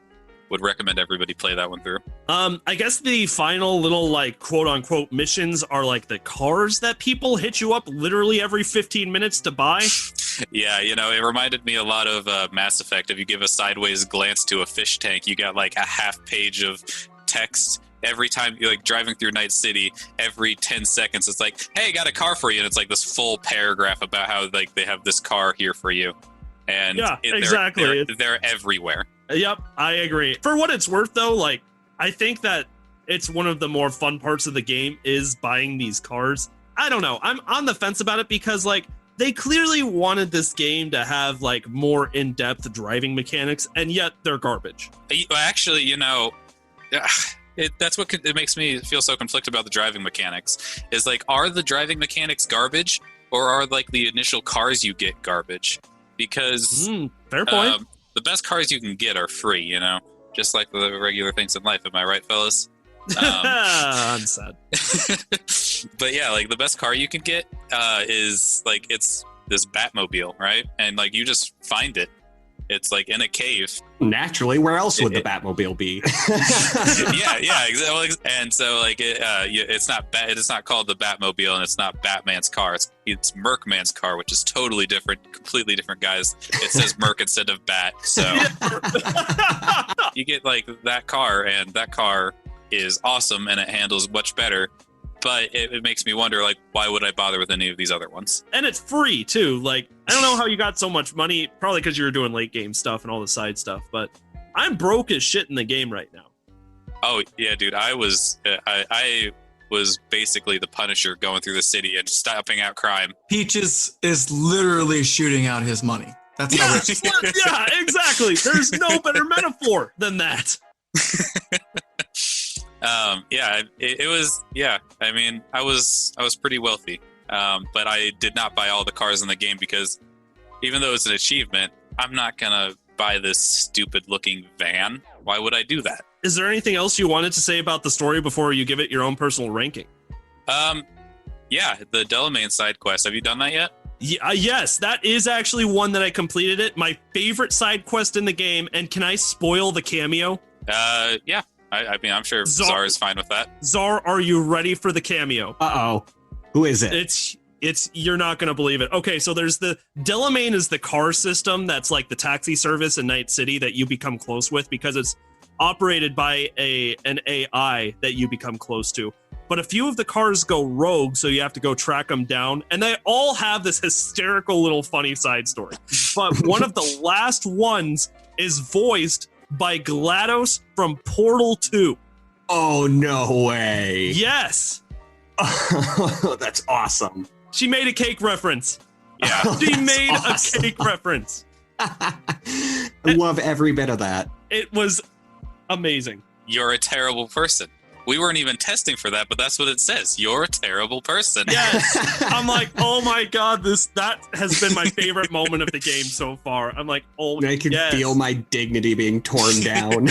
Would recommend everybody play that one through. I guess the final little like quote unquote missions are like the cars that people hit you up literally every 15 minutes to buy. Yeah, you know, it reminded me a lot of Mass Effect. If you give a sideways glance to a fish tank, you got like a half page of text every time you're like driving through Night City. Every 10 seconds, it's like, "Hey, got a car for you," and it's like this full paragraph about how like they have this car here for you. And yeah, exactly. They're everywhere. Yep, I agree. For what it's worth, though, like I think that it's one of the more fun parts of the game is buying these cars. I don't know. I'm on the fence about it because like they clearly wanted this game to have like more in-depth driving mechanics, and yet they're garbage. Actually, you know, that's what it makes me feel so conflicted about the driving mechanics. Is like, are the driving mechanics garbage, or are like the initial cars you get garbage? Because fair point. The best cars you can get are free, you know, just like the regular things in life. Am I right, fellas? I'm sad. But yeah, like the best car you can get is like it's this Batmobile, right? And like you just find it. It's like in a cave. Naturally, where else would the Batmobile be? yeah, exactly. And so like it's not called the Batmobile, and it's not Batman's car. It's Mercman's car, which is totally different, completely different guys. It says Merc instead of Bat. So you get like that car, and that car is awesome, and it handles much better. But it makes me wonder, like, why would I bother with any of these other ones? And it's free, too. Like, I don't know how you got so much money. Probably because you were doing late game stuff and all the side stuff. But I'm broke as shit in the game right now. Oh, yeah, dude. I was basically the Punisher going through the city and stomping out crime. Peaches is literally shooting out his money. That's how rich. Yeah, exactly. There's no better metaphor than that. It was, yeah. I mean, I was pretty wealthy, but I did not buy all the cars in the game because even though it's an achievement, I'm not gonna buy this stupid looking van. Why would I do that? Is there anything else you wanted to say about the story before you give it your own personal ranking? Yeah, the Delamain side quest. Have you done that yet? Yeah, yes, that is actually one that I completed it. My favorite side quest in the game. And can I spoil the cameo? Yeah. I mean, I'm sure Czar is fine with that. Czar, are you ready for the cameo? Uh-oh. Who is it? It's you're not going to believe it. Okay, so there's the Delamain is the car system that's like the taxi service in Night City that you become close with because it's operated by an AI that you become close to. But a few of the cars go rogue, so you have to go track them down. And they all have this hysterical little funny side story. But one of the last ones is voiced by GLaDOS from Portal 2. Oh, no way. Yes. Oh, that's awesome. She made a cake reference. Yeah. She made awesome. A cake reference. I love every bit of that. It was amazing. You're a terrible person. We weren't even testing for that, but that's what it says. You're a terrible person. Yes. I'm like, oh my God, that has been my favorite moment of the game so far. I'm like, oh, I can feel my dignity being torn down.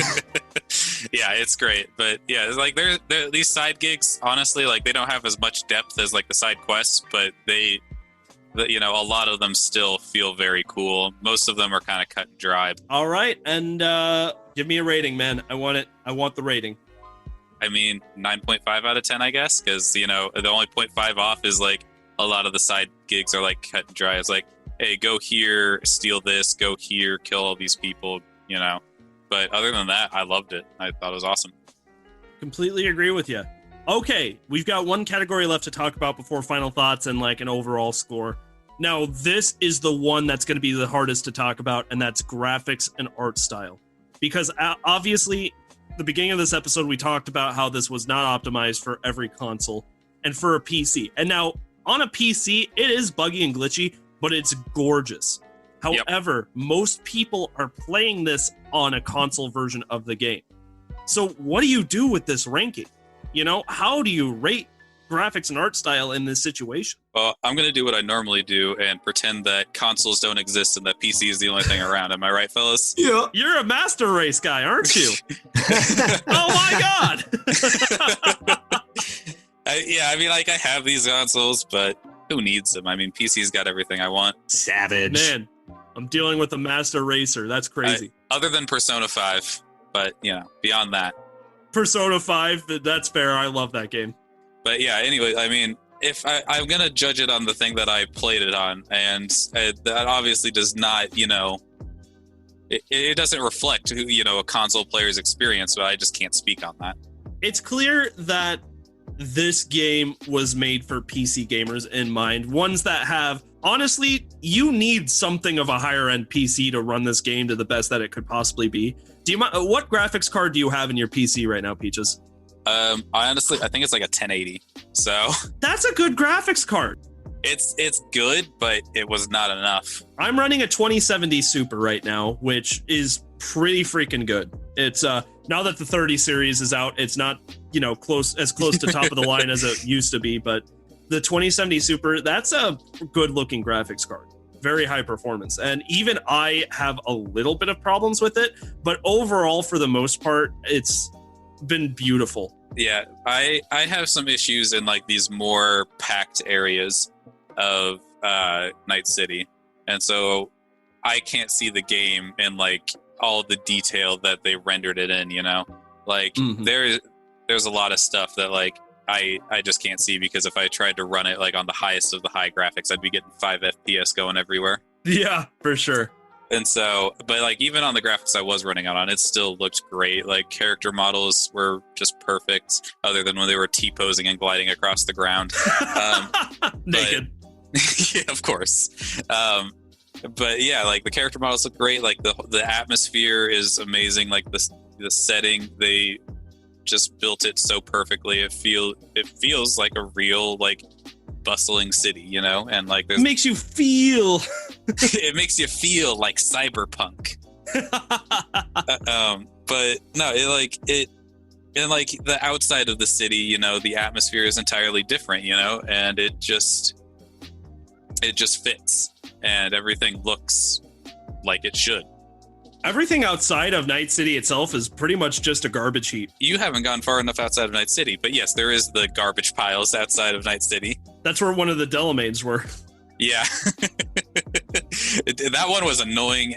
Yeah, it's great. But yeah, it's like they're these side gigs, honestly, like they don't have as much depth as like the side quests, but a lot of them still feel very cool. Most of them are kind of cut and dry. All right. And give me a rating, man. I want it. I want the rating. I mean, 9.5 out of 10, I guess, because, the only 0.5 off is, like, a lot of the side gigs are, like, cut and dry. It's like, hey, go here, steal this, go here, kill all these people, But other than that, I loved it. I thought it was awesome. Completely agree with you. Okay, we've got one category left to talk about before final thoughts and, like, an overall score. Now, this is the one that's going to be the hardest to talk about, and that's graphics and art style. Because, obviously, the beginning of this episode, we talked about how this was not optimized for every console and for a PC. And now on a PC, it is buggy and glitchy, but it's gorgeous. However, most people are playing this on a console version of the game. So what do you do with this ranking? How do you rate graphics and art style in this situation? Well, I'm going to do what I normally do and pretend that consoles don't exist and that PC is the only thing around. Am I right, fellas? Yeah. You're a Master Race guy, aren't you? Oh my God. I have these consoles, but who needs them? I mean, PC's got everything I want. Savage. Man, I'm dealing with a master racer. That's crazy. Other than Persona 5, but beyond that. Persona 5, that's fair. I love that game. But yeah, anyway, I mean, if I'm going to judge it on the thing that I played it on, and that obviously does not, it doesn't reflect, a console player's experience, but I just can't speak on that. It's clear that this game was made for PC gamers in mind. Ones that have, honestly, you need something of a higher end PC to run this game to the best that it could possibly be. What graphics card do you have in your PC right now, Peaches? I think it's like a 1080. So that's a good graphics card. It's good, but it was not enough. I'm running a 2070 Super right now, which is pretty freaking good. It's now that the 30 series is out, it's not close to top of the line as it used to be, but the 2070 Super, that's a good looking graphics card. Very high performance. And even I have a little bit of problems with it, but overall, for the most part, it's been beautiful. Yeah, I have some issues in like these more packed areas of Night City, and so I can't see the game in like all the detail that they rendered it in. Like there's a lot of stuff that like I just can't see, because if I tried to run it like on the highest of the high graphics, I'd be getting 5 FPS going everywhere. Yeah, for sure. And so, but like even on the graphics I was running on, it still looked great. Like character models were just perfect, other than when they were T-posing and gliding across the ground. Naked. Yeah, of course. But yeah, like the character models look great. Like the atmosphere is amazing. Like the setting, they just built it so perfectly. It feels like a real like bustling city, and like it makes you feel. It makes you feel like Cyberpunk. But no, and like the outside of the city, the atmosphere is entirely different, and it just fits, and everything looks like it should. Everything outside of Night City itself is pretty much just a garbage heap. You haven't gone far enough outside of Night City, but yes, there is the garbage piles outside of Night City. That's where one of the Delamains were. Yeah. That one was annoying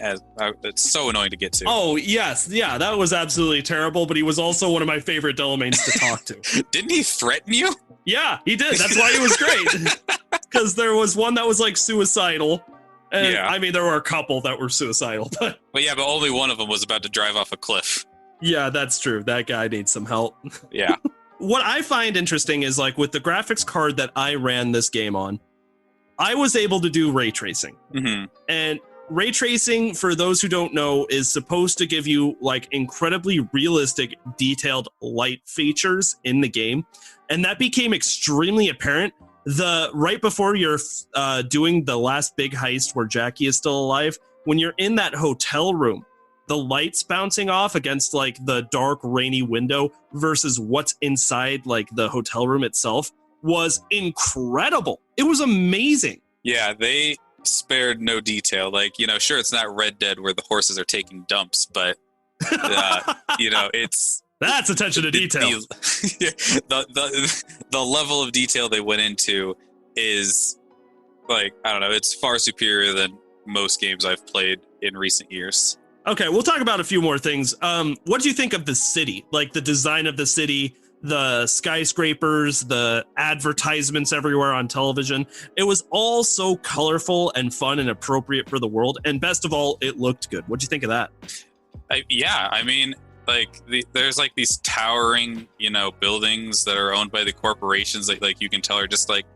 it's so annoying to get to. Oh, yes. Yeah, that was absolutely terrible, but he was also one of my favorite Delamains to talk to. Didn't he threaten you? Yeah, he did. That's why he was great. Because there was one that was like suicidal. And, yeah. I mean, there were a couple that were suicidal, but only one of them was about to drive off a cliff. Yeah, that's true. That guy needs some help. Yeah. What I find interesting is like with the graphics card that I ran this game on, I was able to do ray tracing. Mm-hmm. And ray tracing, for those who don't know, is supposed to give you like incredibly realistic, detailed light features in the game. And that became extremely apparent right before you're doing the last big heist where Jackie is still alive. When you're in that hotel room, the lights bouncing off against like the dark, rainy window versus what's inside like the hotel room itself was incredible. It was amazing. Yeah, they spared no detail. Like, sure, it's not Red Dead where the horses are taking dumps, but it's that's attention to detail. The level of detail they went into is like, I don't know, it's far superior than most games I've played in recent years. Okay, we'll talk about a few more things. What do you think of the city? Like the design of the city, the skyscrapers, the advertisements everywhere on television. It was all so colorful and fun and appropriate for the world. And best of all, it looked good. What'd you think of that? I mean, like there's like these towering, buildings that are owned by the corporations that like you can tell are just like,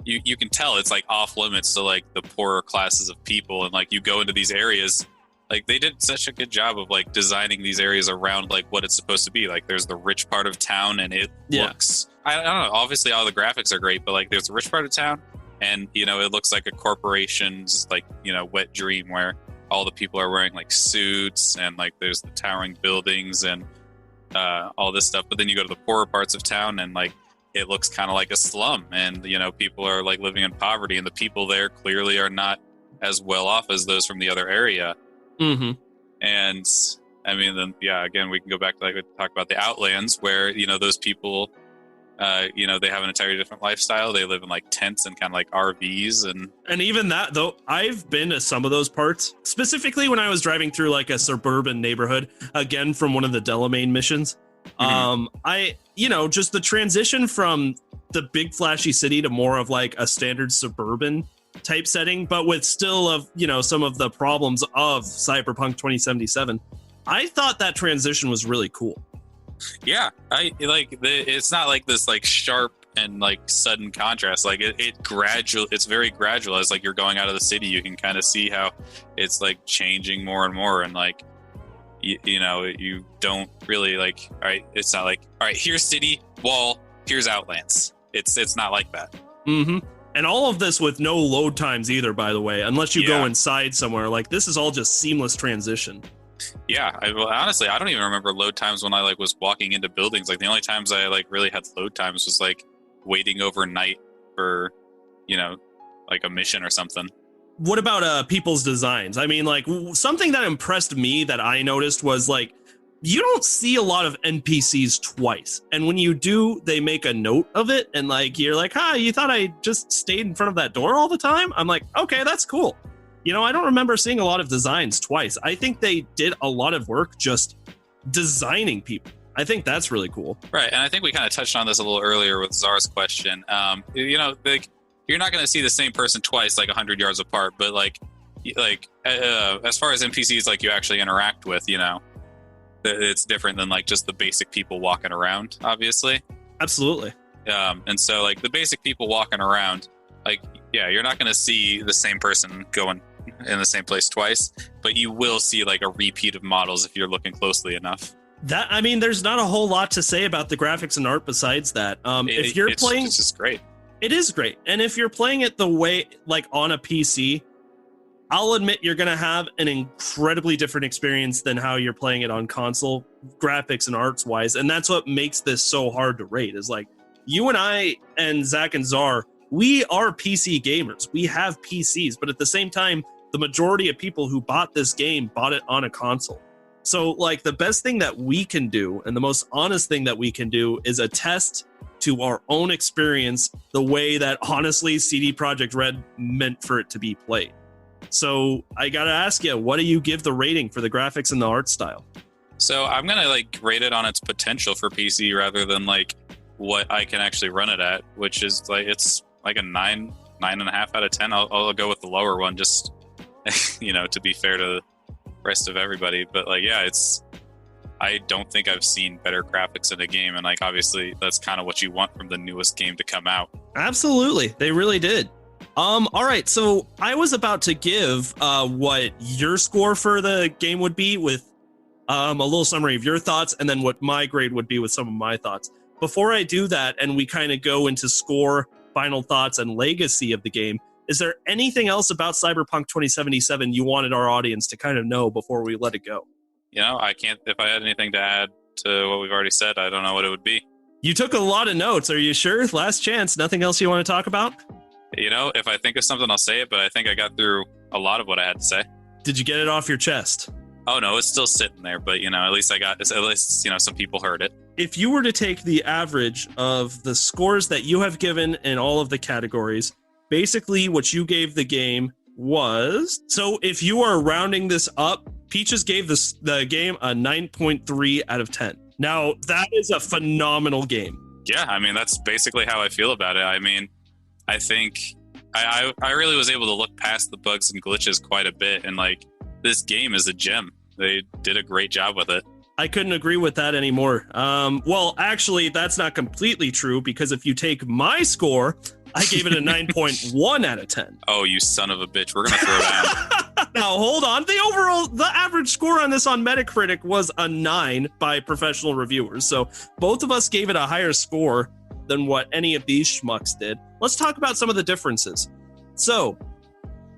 you can tell it's like off limits to like the poorer classes of people. And like you go into these areas, like they did such a good job of like designing these areas around like what it's supposed to be. Like there's the rich part of town and it looks, I don't know, obviously all the graphics are great, but like there's the rich part of town and, it looks like a corporation's like, wet dream where all the people are wearing like suits and like there's the towering buildings and all this stuff. But then you go to the poorer parts of town and like it looks kind of like a slum and, people are like living in poverty and the people there clearly are not as well off as those from the other area. Mm-hmm. And I mean, then, again, we can go back to like we talk about the Outlands where, those people They have an entirely different lifestyle. They live in like tents and kind of like RVs, and even that though, I've been to some of those parts, specifically when I was driving through like a suburban neighborhood, again from one of the Delamain missions. Just the transition from the big flashy city to more of like a standard suburban type setting, but with still of some of the problems of Cyberpunk 2077. I thought that transition was really cool. Yeah, it's not like this like sharp and like sudden contrast. Like it's very gradual. As like you're going out of the city, you can kind of see how it's like changing more and more, and like you don't really like, all right, it's not like, all right, here's city wall, here's Outlands. It's not like that. Mm-hmm. And all of this with no load times either, by the way, unless you go inside somewhere. Like this is all just seamless transition. Yeah, honestly, I don't even remember load times when I like was walking into buildings. Like the only times I like really had load times was like waiting overnight for, like a mission or something. What about people's designs? I mean, like something that impressed me that I noticed was like you don't see a lot of NPCs twice, and when you do, they make a note of it, and like you're like, "Hi, you thought I just stayed in front of that door all the time?" I'm like, "Okay, that's cool." I don't remember seeing a lot of designs twice. I think they did a lot of work just designing people. I think that's really cool. Right, and I think we kind of touched on this a little earlier with Czar's question. Like you're not going to see the same person twice, like 100 yards apart. But as far as NPCs, like you actually interact with, it's different than like just the basic people walking around. Obviously, absolutely. And so like the basic people walking around, like you're not going to see the same person going in the same place twice, but you will see like a repeat of models if you're looking closely enough. There's not a whole lot to say about the graphics and art besides that. If you're playing, it's just great. It is great. And if you're playing it the way like on a PC, I'll admit you're going to have an incredibly different experience than how you're playing it on console, graphics and arts wise. And that's what makes this so hard to rate, is like you and I and Zach and Czar, we are PC gamers. We have PCs, but at the same time, the majority of people who bought this game bought it on a console. So like the best thing that we can do and the most honest thing that we can do is attest to our own experience the way that honestly CD Projekt Red meant for it to be played. So I gotta ask you, what do you give the rating for the graphics and the art style? So I'm gonna like rate it on its potential for PC rather than like what I can actually run it at, which is like it's like a 9.5 out of 10. I'll go with the lower one, just to be fair to the rest of everybody. But like, I don't think I've seen better graphics in a game, and like obviously that's kind of what you want from the newest game to come out. Absolutely, they really did. All right, so I was about to give what your score for the game would be with a little summary of your thoughts, and then what my grade would be with some of my thoughts. Before I do that, and we kind of go into score, final thoughts, and legacy of the game, is there anything else about Cyberpunk 2077 you wanted our audience to kind of know before we let it go? I can't, if I had anything to add to what we've already said, I don't know what it would be. You took a lot of notes. Are you sure? Last chance. Nothing else you want to talk about? If I think of something, I'll say it, but I think I got through a lot of what I had to say. Did you get it off your chest? Oh, no, it's still sitting there, but, at least some people heard it. If you were to take the average of the scores that you have given in all of the categories, basically what you gave the game was, so if you are rounding this up, Peaches gave the game a 9.3 out of 10. Now, that is a phenomenal game. Yeah, that's basically how I feel about it. I think I really was able to look past the bugs and glitches quite a bit, and like this game is a gem. They did a great job with it. I couldn't agree with that anymore. Well, actually, that's not completely true, because if you take my score, I gave it a 9.1 out of 10. Oh, you son of a bitch. We're going to throw down. Now, hold on. The average score on this on Metacritic was a 9 by professional reviewers. So both of us gave it a higher score than what any of these schmucks did. Let's talk about some of the differences. So,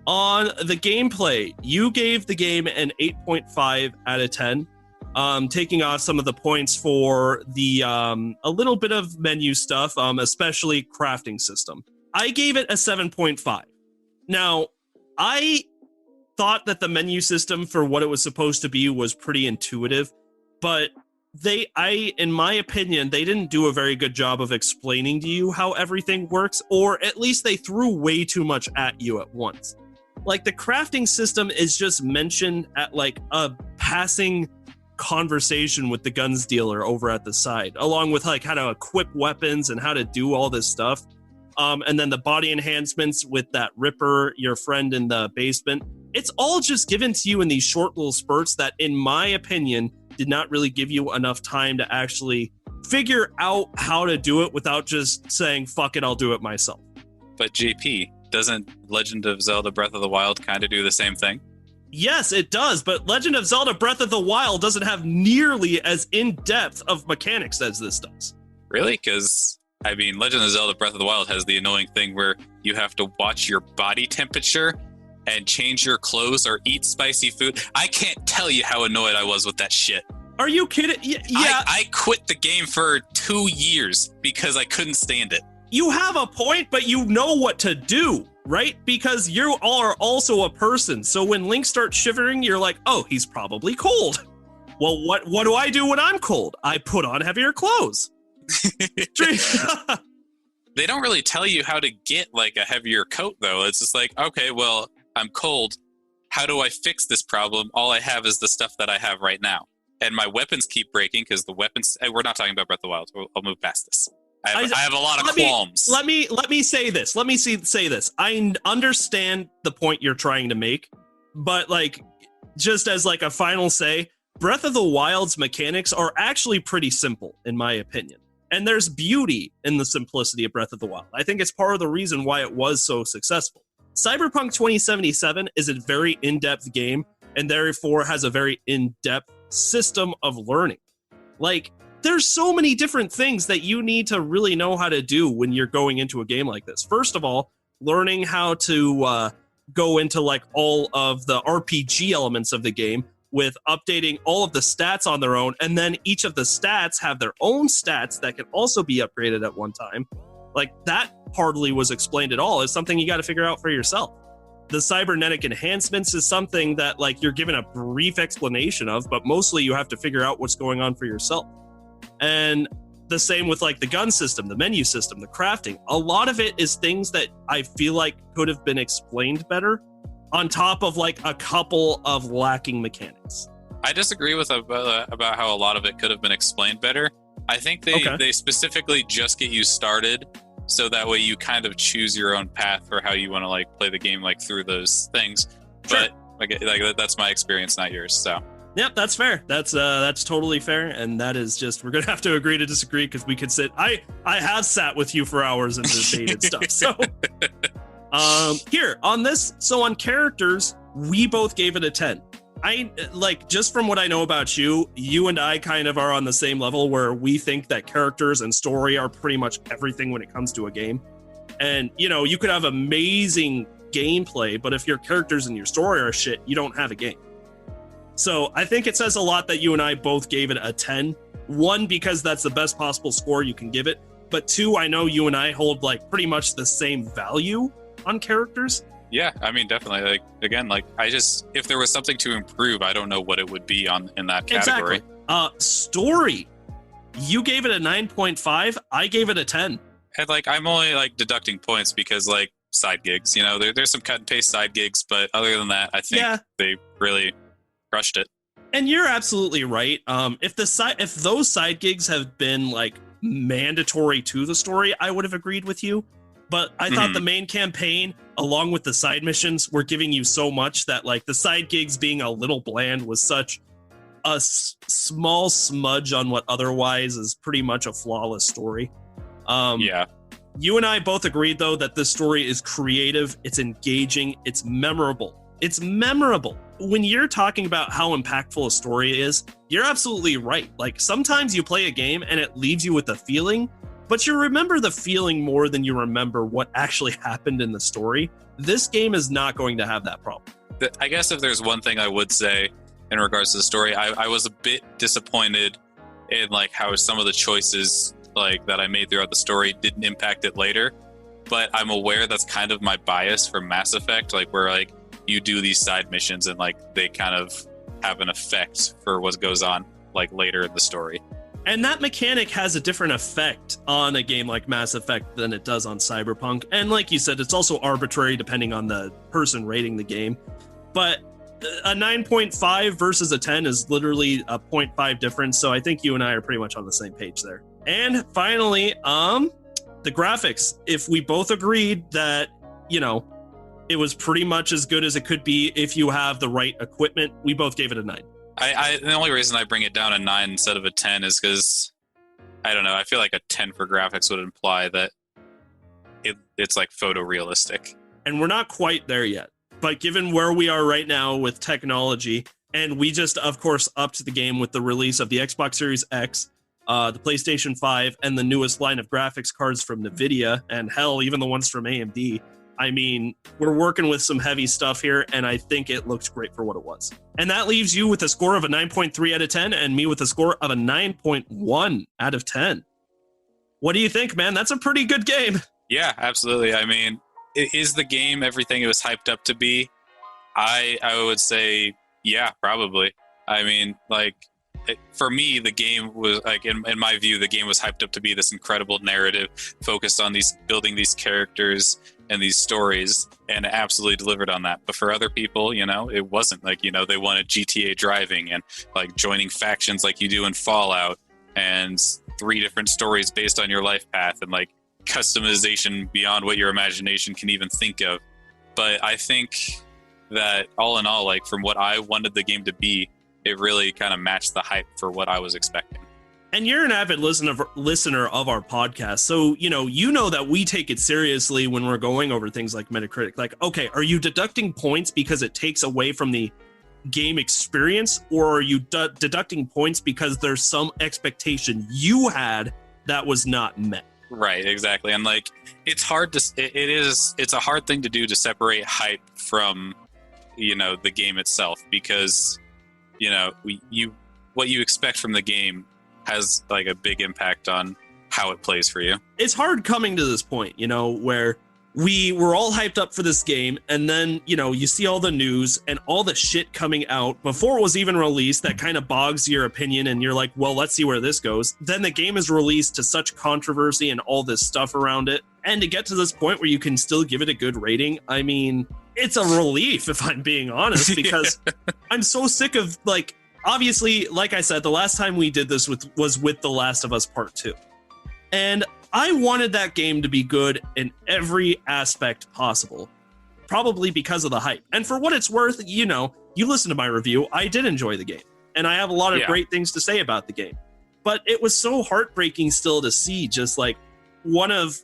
on the gameplay, you gave the game an 8.5 out of 10, taking off some of the points for the a little bit of menu stuff, especially crafting system. I gave it a 7.5. Now, I thought that the menu system for what it was supposed to be was pretty intuitive, but in my opinion, they didn't do a very good job of explaining to you how everything works, or at least they threw way too much at you at once. Like, the crafting system is just mentioned at like a passing conversation with the guns dealer over at the side, along with like how to equip weapons and how to do all this stuff. And then the body enhancements with that Ripper, your friend in the basement. It's all just given to you in these short little spurts that, in my opinion, did not really give you enough time to actually figure out how to do it without just saying, fuck it, I'll do it myself. But JP, doesn't Legend of Zelda Breath of the Wild kind of do the same thing? Yes, it does, but Legend of Zelda Breath of the Wild doesn't have nearly as in-depth of mechanics as this does. Really? Because, I mean, Legend of Zelda Breath of the Wild has the annoying thing where you have to watch your body temperature and change your clothes or eat spicy food. I can't tell you how annoyed I was with that shit. Are you kidding? Yeah. I quit the game for 2 years because I couldn't stand it. You have a point, but you know what to do, right? Because you are also a person. So when Link starts shivering, you're like, oh, he's probably cold. Well, what do I do when I'm cold? I put on heavier clothes. They don't really tell you how to get like a heavier coat, though. It's just like, okay, well, I'm cold. How do I fix this problem? All I have is the stuff that I have right now. And my weapons keep breaking because the weapons... We're not talking about Breath of the Wild. I'll move past this. I have a lot of qualms. Let me say this. Let me say this. I understand the point you're trying to make, but like, just as like a final say, Breath of the Wild's mechanics are actually pretty simple, in my opinion. And there's beauty in the simplicity of Breath of the Wild. I think it's part of the reason why it was so successful. Cyberpunk 2077 is a very in-depth game, and therefore has a very in-depth system of learning. Like, there's so many different things that you need to really know how to do when you're going into a game like this. First of all, learning how to go into like all of the RPG elements of the game with updating all of the stats on their own, and then each of the stats have their own stats that can also be upgraded at one time. Like, that hardly was explained at all. It's something you got to figure out for yourself. The cybernetic enhancements is something that like you're given a brief explanation of, but mostly you have to figure out what's going on for yourself. And the same with like the gun system, the menu system, the crafting. A lot of it is things that I feel like could have been explained better, on top of like a couple of lacking mechanics. I disagree with about how a lot of it could have been explained better. I think they specifically just get you started so that way you kind of choose your own path for how you want to like play the game like through those things. Sure. But like that's my experience, not yours. So yep, that's fair. That's totally fair, and that is just, we're gonna have to agree to disagree, because we could sit. I have sat with you for hours and debated stuff. So here on this, so on characters, we both gave it a 10. I like, just from what I know about you and I kind of are on the same level where we think that characters and story are pretty much everything when it comes to a game. And you know, you could have amazing gameplay, but if your characters and your story are shit, you don't have a game. So I think it says a lot that you and I both gave it a 10. One, because that's the best possible score you can give it. But two, I know you and I hold like pretty much the same value on characters. Yeah, I mean, definitely. Like, again, like if there was something to improve, I don't know what it would be in that category. Exactly. Story. You gave it a 9.5. I gave it a 10. And like, I'm only like deducting points because like side gigs, you know, there's some cut and paste side gigs, but other than that, I think they really crushed it. And you're absolutely right. If those side gigs have been like mandatory to the story, I would have agreed with you. But I thought the main campaign, along with the side missions, were giving you so much that like the side gigs being a little bland was such a small smudge on what otherwise is pretty much a flawless story. Yeah. You and I both agreed, though, that this story is creative, it's engaging, it's memorable. It's memorable. When you're talking about how impactful a story is, you're absolutely right. Like, sometimes you play a game and it leaves you with a feeling, but you remember the feeling more than you remember what actually happened in the story. This game is not going to have that problem. I guess if there's one thing I would say in regards to the story, I was a bit disappointed in like how some of the choices like that I made throughout the story didn't impact it later. But I'm aware that's kind of my bias for Mass Effect, like where like you do these side missions and like they kind of have an effect for what goes on. like later in the story. And that mechanic has a different effect on a game like Mass Effect than it does on Cyberpunk. And like you said, it's also arbitrary depending on the person rating the game. But a 9.5 versus a 10 is literally a 0.5 difference. So I think you and I are pretty much on the same page there. And finally, the graphics. If we both agreed that, you know, it was pretty much as good as it could be if you have the right equipment, we both gave it a 9. The only reason I bring it down a 9 instead of a 10 is because, I don't know, I feel like a 10 for graphics would imply that it's like photorealistic. And we're not quite there yet. But given where we are right now with technology, and we just, of course, upped the game with the release of the Xbox Series X, the PlayStation 5, and the newest line of graphics cards from NVIDIA, and hell, even the ones from AMD. I mean, we're working with some heavy stuff here, and I think it looks great for what it was. And that leaves you with a score of a 9.3 out of 10, and me with a score of a 9.1 out of 10. What do you think, man? That's a pretty good game. Yeah, absolutely. I mean, is the game everything it was hyped up to be? I would say, yeah, probably. I mean, like, for me, the game was, like, in my view, the game was hyped up to be this incredible narrative focused on building these characters and these stories, and it absolutely delivered on that. But for other people, you know, it wasn't. Like, you know, they wanted GTA driving and like joining factions like you do in Fallout, and 3 different stories based on your life path, and like customization beyond what your imagination can even think of. But I think that all in all, like, from what I wanted the game to be, it really kind of matched the hype for what I was expecting. And you're an avid listener of our podcast, so you know that we take it seriously when we're going over things like Metacritic. Like, okay, are you deducting points because it takes away from the game experience, or are you deducting points because there's some expectation you had that was not met? Right, exactly. And like, it's hard to it's a hard thing to do, to separate hype from, you know, the game itself, because, you know, what you expect from the game has like a big impact on how it plays for you. It's hard coming to this point, you know, where we were all hyped up for this game, and then, you know, you see all the news and all the shit coming out before it was even released that kind of bogs your opinion, and you're like, well, let's see where this goes. Then the game is released to such controversy and all this stuff around it, and to get to this point where you can still give it a good rating, I mean, it's a relief, if I'm being honest, because I'm so sick of, like, obviously, like I said, the last time we did this was with The Last of Us Part 2. And I wanted that game to be good in every aspect possible, probably because of the hype. And for what it's worth, you know, you listen to my review, I did enjoy the game. And I have a lot of great things to say about the game. But it was so heartbreaking still to see just like one of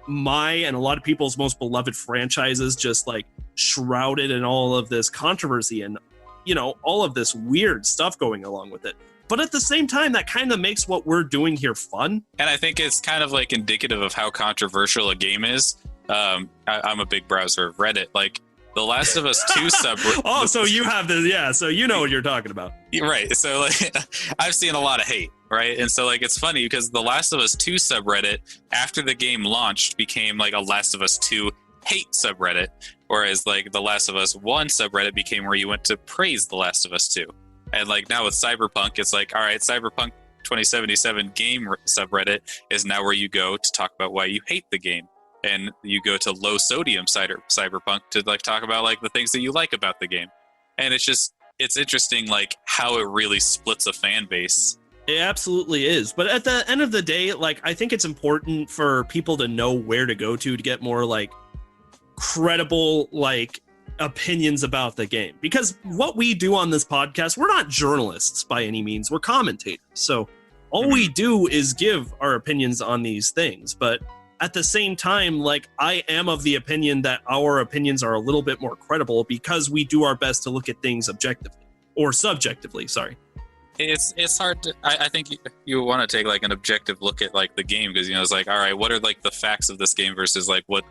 my and a lot of people's most beloved franchises just like shrouded in all of this controversy and, you know, all of this weird stuff going along with it. But at the same time, that kind of makes what we're doing here fun. And I think it's kind of like indicative of how controversial a game is. I'm a big browser of Reddit. Like, The Last of Us 2 subreddit. Oh, so you have this, yeah. So you know what you're talking about, right? So like, I've seen a lot of hate, right? And so like, it's funny because The Last of Us 2 subreddit, after the game launched, became like a Last of Us 2 hate subreddit, whereas like The Last of Us 1 subreddit became where you went to praise The Last of Us 2. And like now with Cyberpunk, it's like, all right, Cyberpunk 2077 game subreddit is now where you go to talk about why you hate the game. And you go to low sodium Cyberpunk to like talk about like the things that you like about the game. And it's interesting like how it really splits a fan base. It absolutely is. But at the end of the day, like, I think it's important for people to know where to go to get more like credible, like, opinions about the game, because what we do on this podcast, we're not journalists by any means, we're commentators, so all we do is give our opinions on these things. But at the same time, like, I am of the opinion that our opinions are a little bit more credible because we do our best to look at things objectively or subjectively, sorry. It's hard to, I think you want to take like an objective look at like the game, because, you know, it's like, all right, what are like the facts of this game versus like what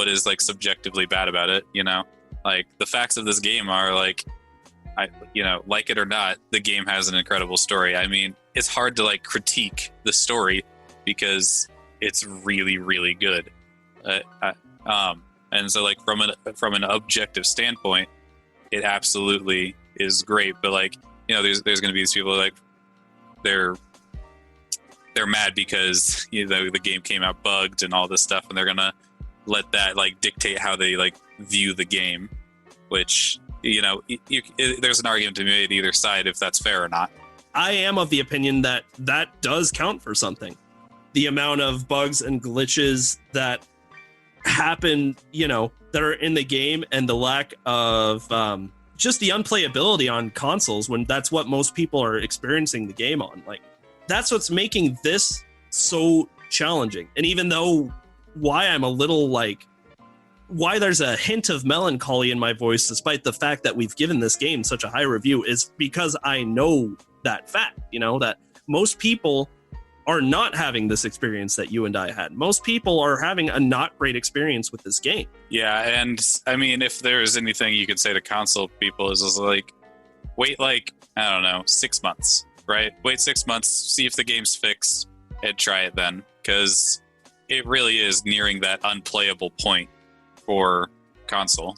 is like subjectively bad about it, you know? Like, the facts of this game are like, you know, like it or not, the game has an incredible story. I mean, it's hard to like critique the story because it's really, really good. And so like from an objective standpoint, it absolutely is great. But like, you know, there's going to be these people like, they're mad because the game came out bugged and all this stuff, and they're gonna let that like dictate how they like view the game, which there's an argument to be made either side if that's fair or not. I am of the opinion that that does count for something. The amount of bugs and glitches that happen, that are in the game, and the lack of just the unplayability on consoles when that's what most people are experiencing the game on. Like, that's what's making this so challenging. And even though why I'm a little like, why there's a hint of melancholy in my voice, despite the fact that we've given this game such a high review, is because I know that fact, that most people are not having this experience that you and I had. Most people are having a not great experience with this game. Yeah, and I mean, if there's anything you could say to console people is like, wait, like, I don't know, 6 months, right? Wait 6 months, see if the game's fixed, and try it then. Because it really is nearing that unplayable point for console.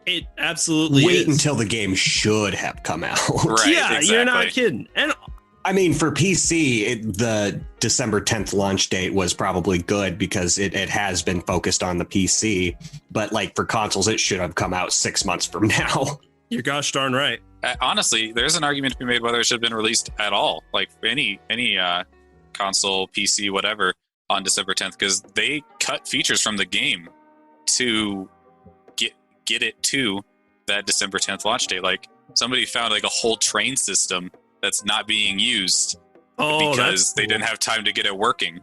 It absolutely Wait is. until the game should have come out. Right, yeah, exactly. You're not kidding. And I mean, for PC, the December 10th launch date was probably good because it has been focused on the PC. But like for consoles, it should have come out 6 months from now. you're gosh darn right. Honestly, there's an argument to be made whether it should have been released at all, like any console, PC, whatever, on December 10th, because they cut features from the game to get it to that December 10th launch date. Like, somebody found like a whole train system that's not being used because they didn't have time to get it working.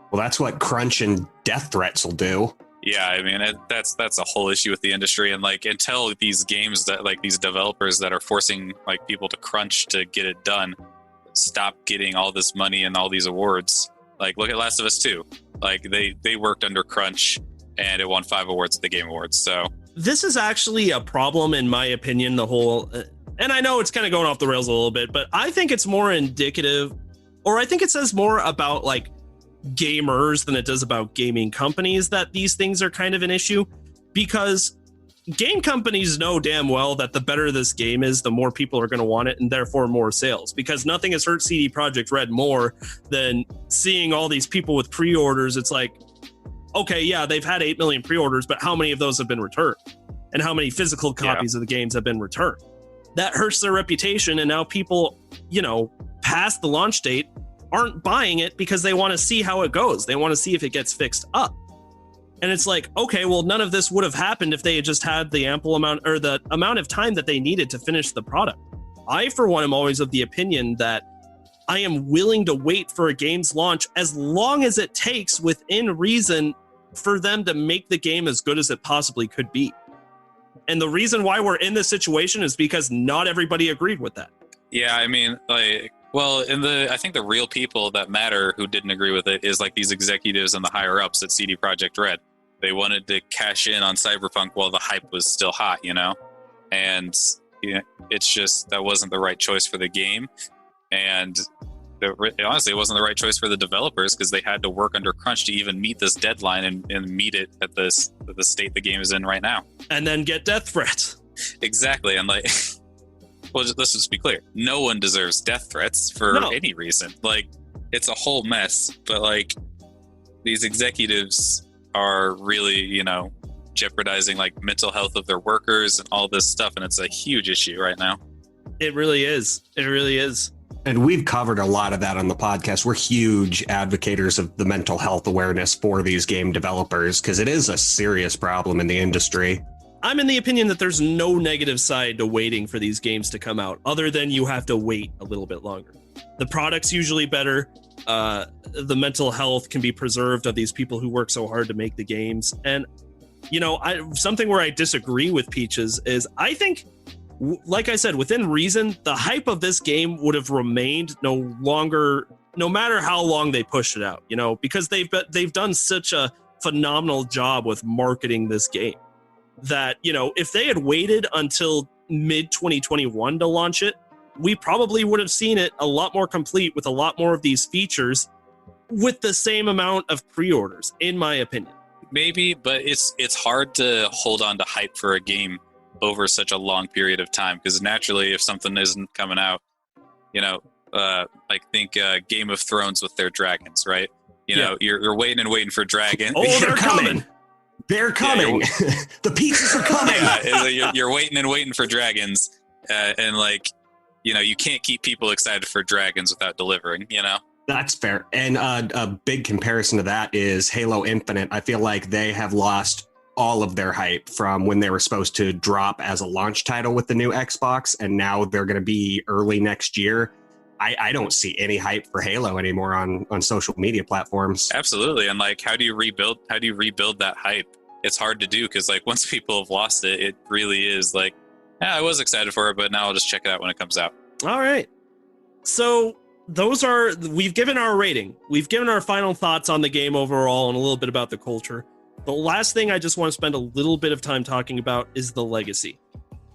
Well, that's what crunch and death threats will do. Yeah, I mean, that's a whole issue with the industry. And like, until these games that like these developers that are forcing like people to crunch to get it done stop getting all this money and all these awards. Like, look at Last of Us 2. Like, they worked under crunch and it won 5 awards at the Game Awards. So This is actually a problem, in my opinion, the whole... and I know it's kind of going off the rails a little bit, but I think it's more indicative, or I think it says more about like gamers than it does about gaming companies that these things are kind of an issue, because game companies know damn well that the better this game is, the more people are going to want it, and therefore more sales, because nothing has hurt CD Projekt Red more than seeing all these people with pre-orders. It's like, okay, yeah, they've had 8 million pre-orders, but how many of those have been returned? And how many physical copies of the games have been returned? That hurts their reputation, and now people, past the launch date aren't buying it because they want to see how it goes. They want to see if it gets fixed up. And it's like, okay, well, none of this would have happened if they had just had the ample amount, or the amount of time that they needed to finish the product. I, for one, am always of the opinion that I am willing to wait for a game's launch as long as it takes, within reason, for them to make the game as good as it possibly could be. And the reason why we're in this situation is because not everybody agreed with that. yeah, I mean, like, well, I think the real people that matter who didn't agree with it is like these executives and the higher ups at CD Projekt Red. They wanted to cash in on Cyberpunk while the hype was still hot, and it's just, that wasn't the right choice for the game. And honestly, it wasn't the right choice for the developers, because they had to work under crunch to even meet this deadline and meet it at the state the game is in right now. And then get death threats. Exactly. And like, well, let's just be clear. No one deserves death threats for any reason. Like, it's a whole mess. But like, these executives are really, jeopardizing like mental health of their workers and all this stuff. And it's a huge issue right now. It really is. It really is. And we've covered a lot of that on the podcast. We're huge advocates of the mental health awareness for these game developers, because it is a serious problem in the industry. I'm in the opinion that there's no negative side to waiting for these games to come out, other than you have to wait a little bit longer. The product's usually better. The mental health can be preserved of these people who work so hard to make the games. And, something where I disagree with Peaches is, I think, like I said, within reason, the hype of this game would have remained no matter how long they pushed it out, because they've done such a phenomenal job with marketing this game that, if they had waited until mid 2021 to launch it, we probably would have seen it a lot more complete with a lot more of these features with the same amount of pre-orders, in my opinion. Maybe, but it's hard to hold on to hype for a game over such a long period of time, because naturally, if something isn't coming out, think Game of Thrones with their dragons, right? You know, you're waiting and waiting for dragons. Oh, they're coming. They're coming. The pizzas are coming. You're waiting and waiting for dragons, and like, you know, you can't keep people excited for dragons without delivering. You know. That's fair. And a big comparison to that is Halo Infinite. I feel like they have lost all of their hype from when they were supposed to drop as a launch title with the new Xbox, and now they're going to be early next year. I don't see any hype for Halo anymore on social media platforms. Absolutely. And like, how do you rebuild that hype? It's hard to do because like once people have lost it, it really is like, yeah, I was excited for it, but now I'll just check it out when it comes out. All right. So we've given our rating. We've given our final thoughts on the game overall and a little bit about the culture. The last thing I just want to spend a little bit of time talking about is the legacy.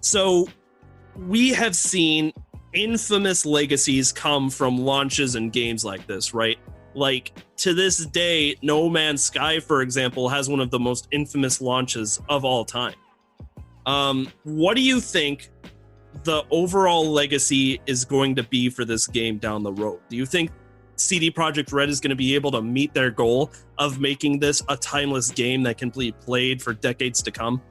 So we have seen infamous legacies come from launches and games like this, right? Like to this day, No Man's Sky, for example, has one of the most infamous launches of all time. What do you think the overall legacy is going to be for this game down the road? Do you think CD Projekt Red is going to be able to meet their goal of making this a timeless game that can be played for decades to come?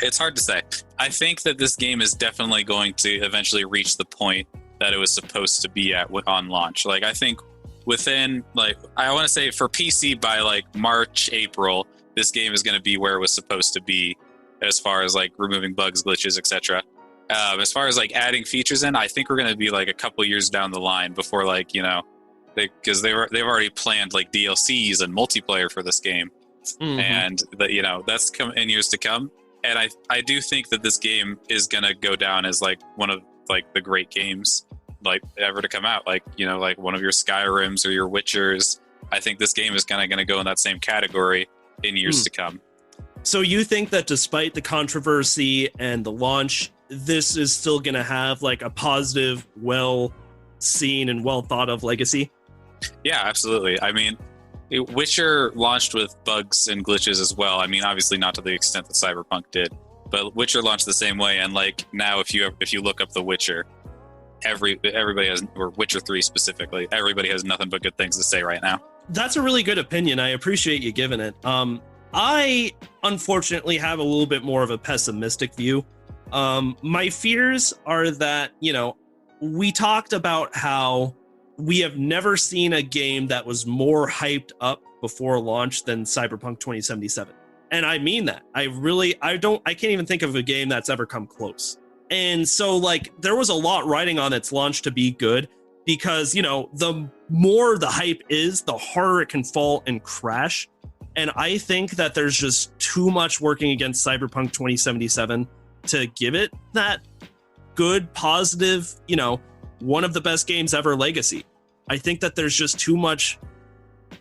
It's hard to say. I think that this game is definitely going to eventually reach the point that it was supposed to be at on launch. Like, I think within, like, I want to say for PC by like March, April, this game is going to be where it was supposed to be as far as like removing bugs, glitches, etc. As far as like adding features in, I think we're going to be like a couple years down the line before, like, you know, because they've already planned like DLCs and multiplayer for this game, and that, you know, that's come in years to come. And I do think that this game is going to go down as like one of like the great games like ever to come out, like, you know, like one of your Skyrims or your Witchers. I think this game is kind of going to go in that same category in years to come. So you think that despite the controversy and the launch, this is still going to have like a positive, well seen and well thought of legacy? Yeah, absolutely. I mean, Witcher launched with bugs and glitches as well. I mean, obviously not to the extent that Cyberpunk did, but Witcher launched the same way. And like now, if you look up The Witcher, everybody has, or Witcher 3 specifically, everybody has nothing but good things to say right now. That's a really good opinion. I appreciate you giving it. I unfortunately have a little bit more of a pessimistic view. My fears are that, you know, we talked about how we have never seen a game that was more hyped up before launch than Cyberpunk 2077. And I mean that. I can't even think of a game that's ever come close. And so like there was a lot riding on its launch to be good because, you know, the more the hype is, the harder it can fall and crash. And I think that there's just too much working against Cyberpunk 2077 to give it that good, positive, you know, one of the best games ever legacy. I think that there's just too much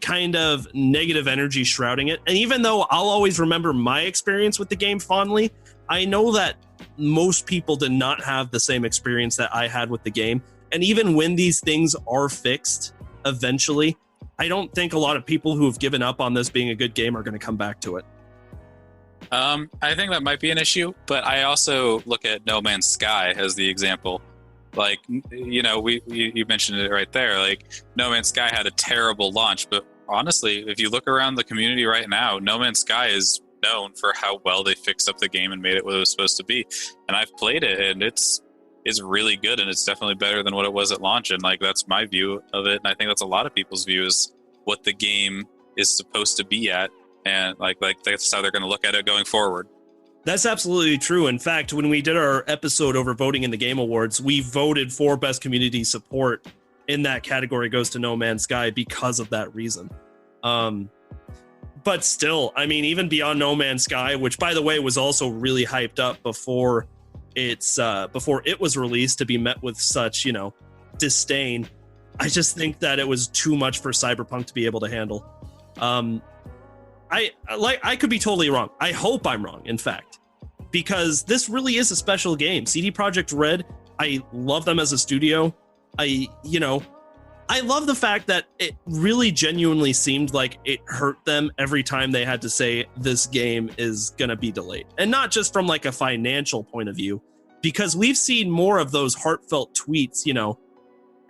kind of negative energy shrouding it. And even though I'll always remember my experience with the game fondly, I know that most people did not have the same experience that I had with the game. And even when these things are fixed eventually, I don't think a lot of people who have given up on this being a good game are going to come back to it. I think that might be an issue, but I also look at No Man's Sky as the example. Like, you know, you mentioned it right there. Like, No Man's Sky had a terrible launch, but honestly, if you look around the community right now, No Man's Sky is known for how well they fixed up the game and made it what it was supposed to be. And I've played it, and it's really good, and it's definitely better than what it was at launch. And like, that's my view of it, and I think that's a lot of people's view is what the game is supposed to be at, and like that's how they're going to look at it going forward. That's absolutely true. In fact, when we did our episode over voting in the Game Awards, we voted for best community support in that category goes to No Man's Sky because of that reason. But still, I mean, even beyond No Man's Sky, which by the way was also really hyped up before it was released to be met with such, you know, disdain. I just think that it was too much for Cyberpunk to be able to handle. I could be totally wrong. I hope I'm wrong, in fact, because this really is a special game. CD Projekt Red, I love them as a studio. I love the fact that it really genuinely seemed like it hurt them every time they had to say this game is going to be delayed. And not just from like a financial point of view, because we've seen more of those heartfelt tweets, you know,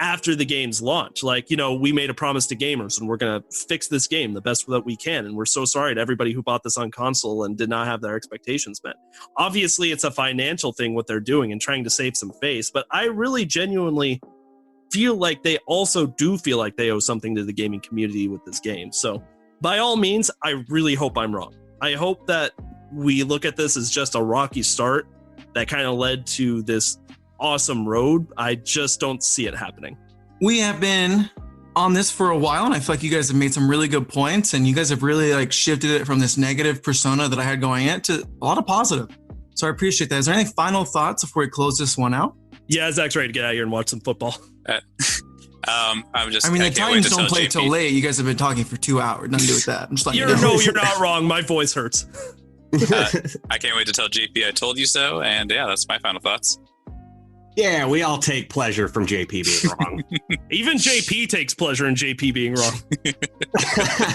after the game's launch. Like, we made a promise to gamers and we're going to fix this game the best that we can. And we're so sorry to everybody who bought this on console and did not have their expectations met. Obviously, it's a financial thing what they're doing and trying to save some face. But I really genuinely feel like they also do feel like they owe something to the gaming community with this game. So by all means, I really hope I'm wrong. I hope that we look at this as just a rocky start that kind of led to this awesome road. I just don't see it happening. We have been on this for a while, and I feel like you guys have made some really good points, and you guys have really like shifted it from this negative persona that I had going in to a lot of positive. So I appreciate that. Is there any final thoughts before we close this one out? Yeah, Zach's ready to get out here and watch some football. The Titans don't play till late. You guys have been talking for 2 hours. Nothing to do with that. I'm just letting you know. No, you're not wrong. My voice hurts. I can't wait to tell JP I told you so. And yeah, that's my final thoughts. Yeah, we all take pleasure from JP being wrong. Even JP takes pleasure in JP being wrong.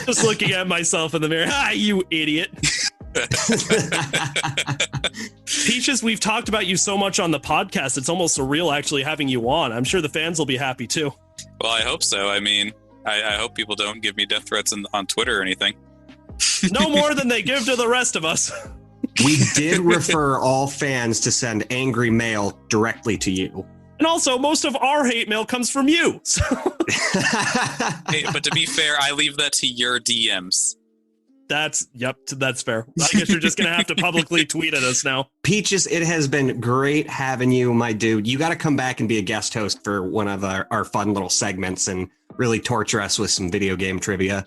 Just looking at myself in the mirror. You idiot. Peaches, we've talked about you so much on the podcast. It's almost surreal actually having you on. I'm sure the fans will be happy too. Well, I hope so. I mean, I hope people don't give me death threats on Twitter or anything. No more than they give to the rest of us. We did refer all fans to send angry mail directly to you. And also, most of our hate mail comes from you. So. Hey, but to be fair, I leave that to your DMs. That's fair. I guess you're just going to have to publicly tweet at us now. Peaches, it has been great having you, my dude. You got to come back and be a guest host for one of our fun little segments and really torture us with some video game trivia.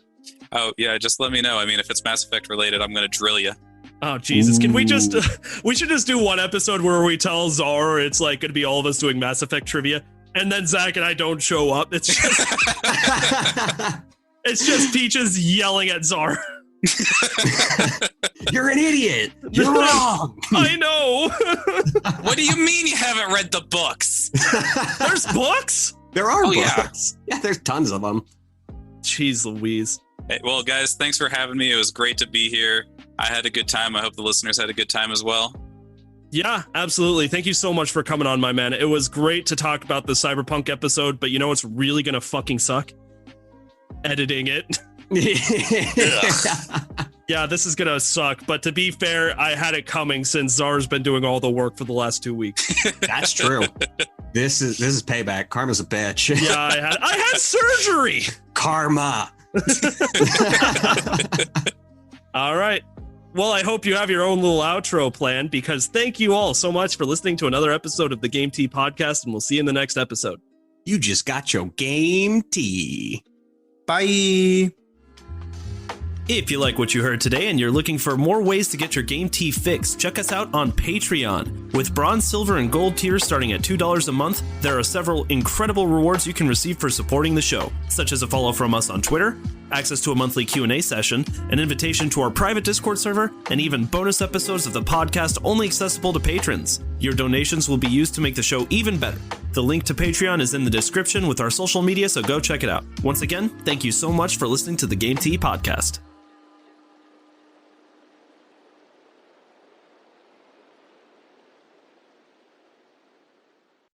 Oh, yeah, just let me know. I mean, if it's Mass Effect related, I'm going to drill you. Oh, Jesus. Can we just, we should just do one episode where we tell Czar it's like going to be all of us doing Mass Effect trivia. And then Zach and I don't show up. It's just, it's just Peaches yelling at Czar. You're an idiot. You're wrong. I know. What do you mean you haven't read the books? There's books? There are books. Yeah, there's tons of them. Jeez Louise. Hey, well, guys, thanks for having me. It was great to be here. I had a good time. I hope the listeners had a good time as well. Yeah, absolutely. Thank you so much for coming on, my man. It was great to talk about the Cyberpunk episode, but you know what's really going to fucking suck? Editing it. Yeah, this is going to suck. But to be fair, I had it coming since Czar's been doing all the work for the last 2 weeks. That's true. This is payback. Karma's a bitch. Yeah, I had surgery. Karma. All right. Well, I hope you have your own little outro planned, because thank you all so much for listening to another episode of the Game Tea podcast, and we'll see you in the next episode. You just got your Game Tea. Bye. If you like what you heard today and you're looking for more ways to get your Game Tea fix, check us out on Patreon. With bronze, silver, and gold tiers starting at $2 a month, there are several incredible rewards you can receive for supporting the show, such as a follow from us on Twitter, access to a monthly Q&A session, an invitation to our private Discord server, and even bonus episodes of the podcast only accessible to patrons. Your donations will be used to make the show even better. The link to Patreon is in the description with our social media, so go check it out. Once again, thank you so much for listening to the Game Tea podcast.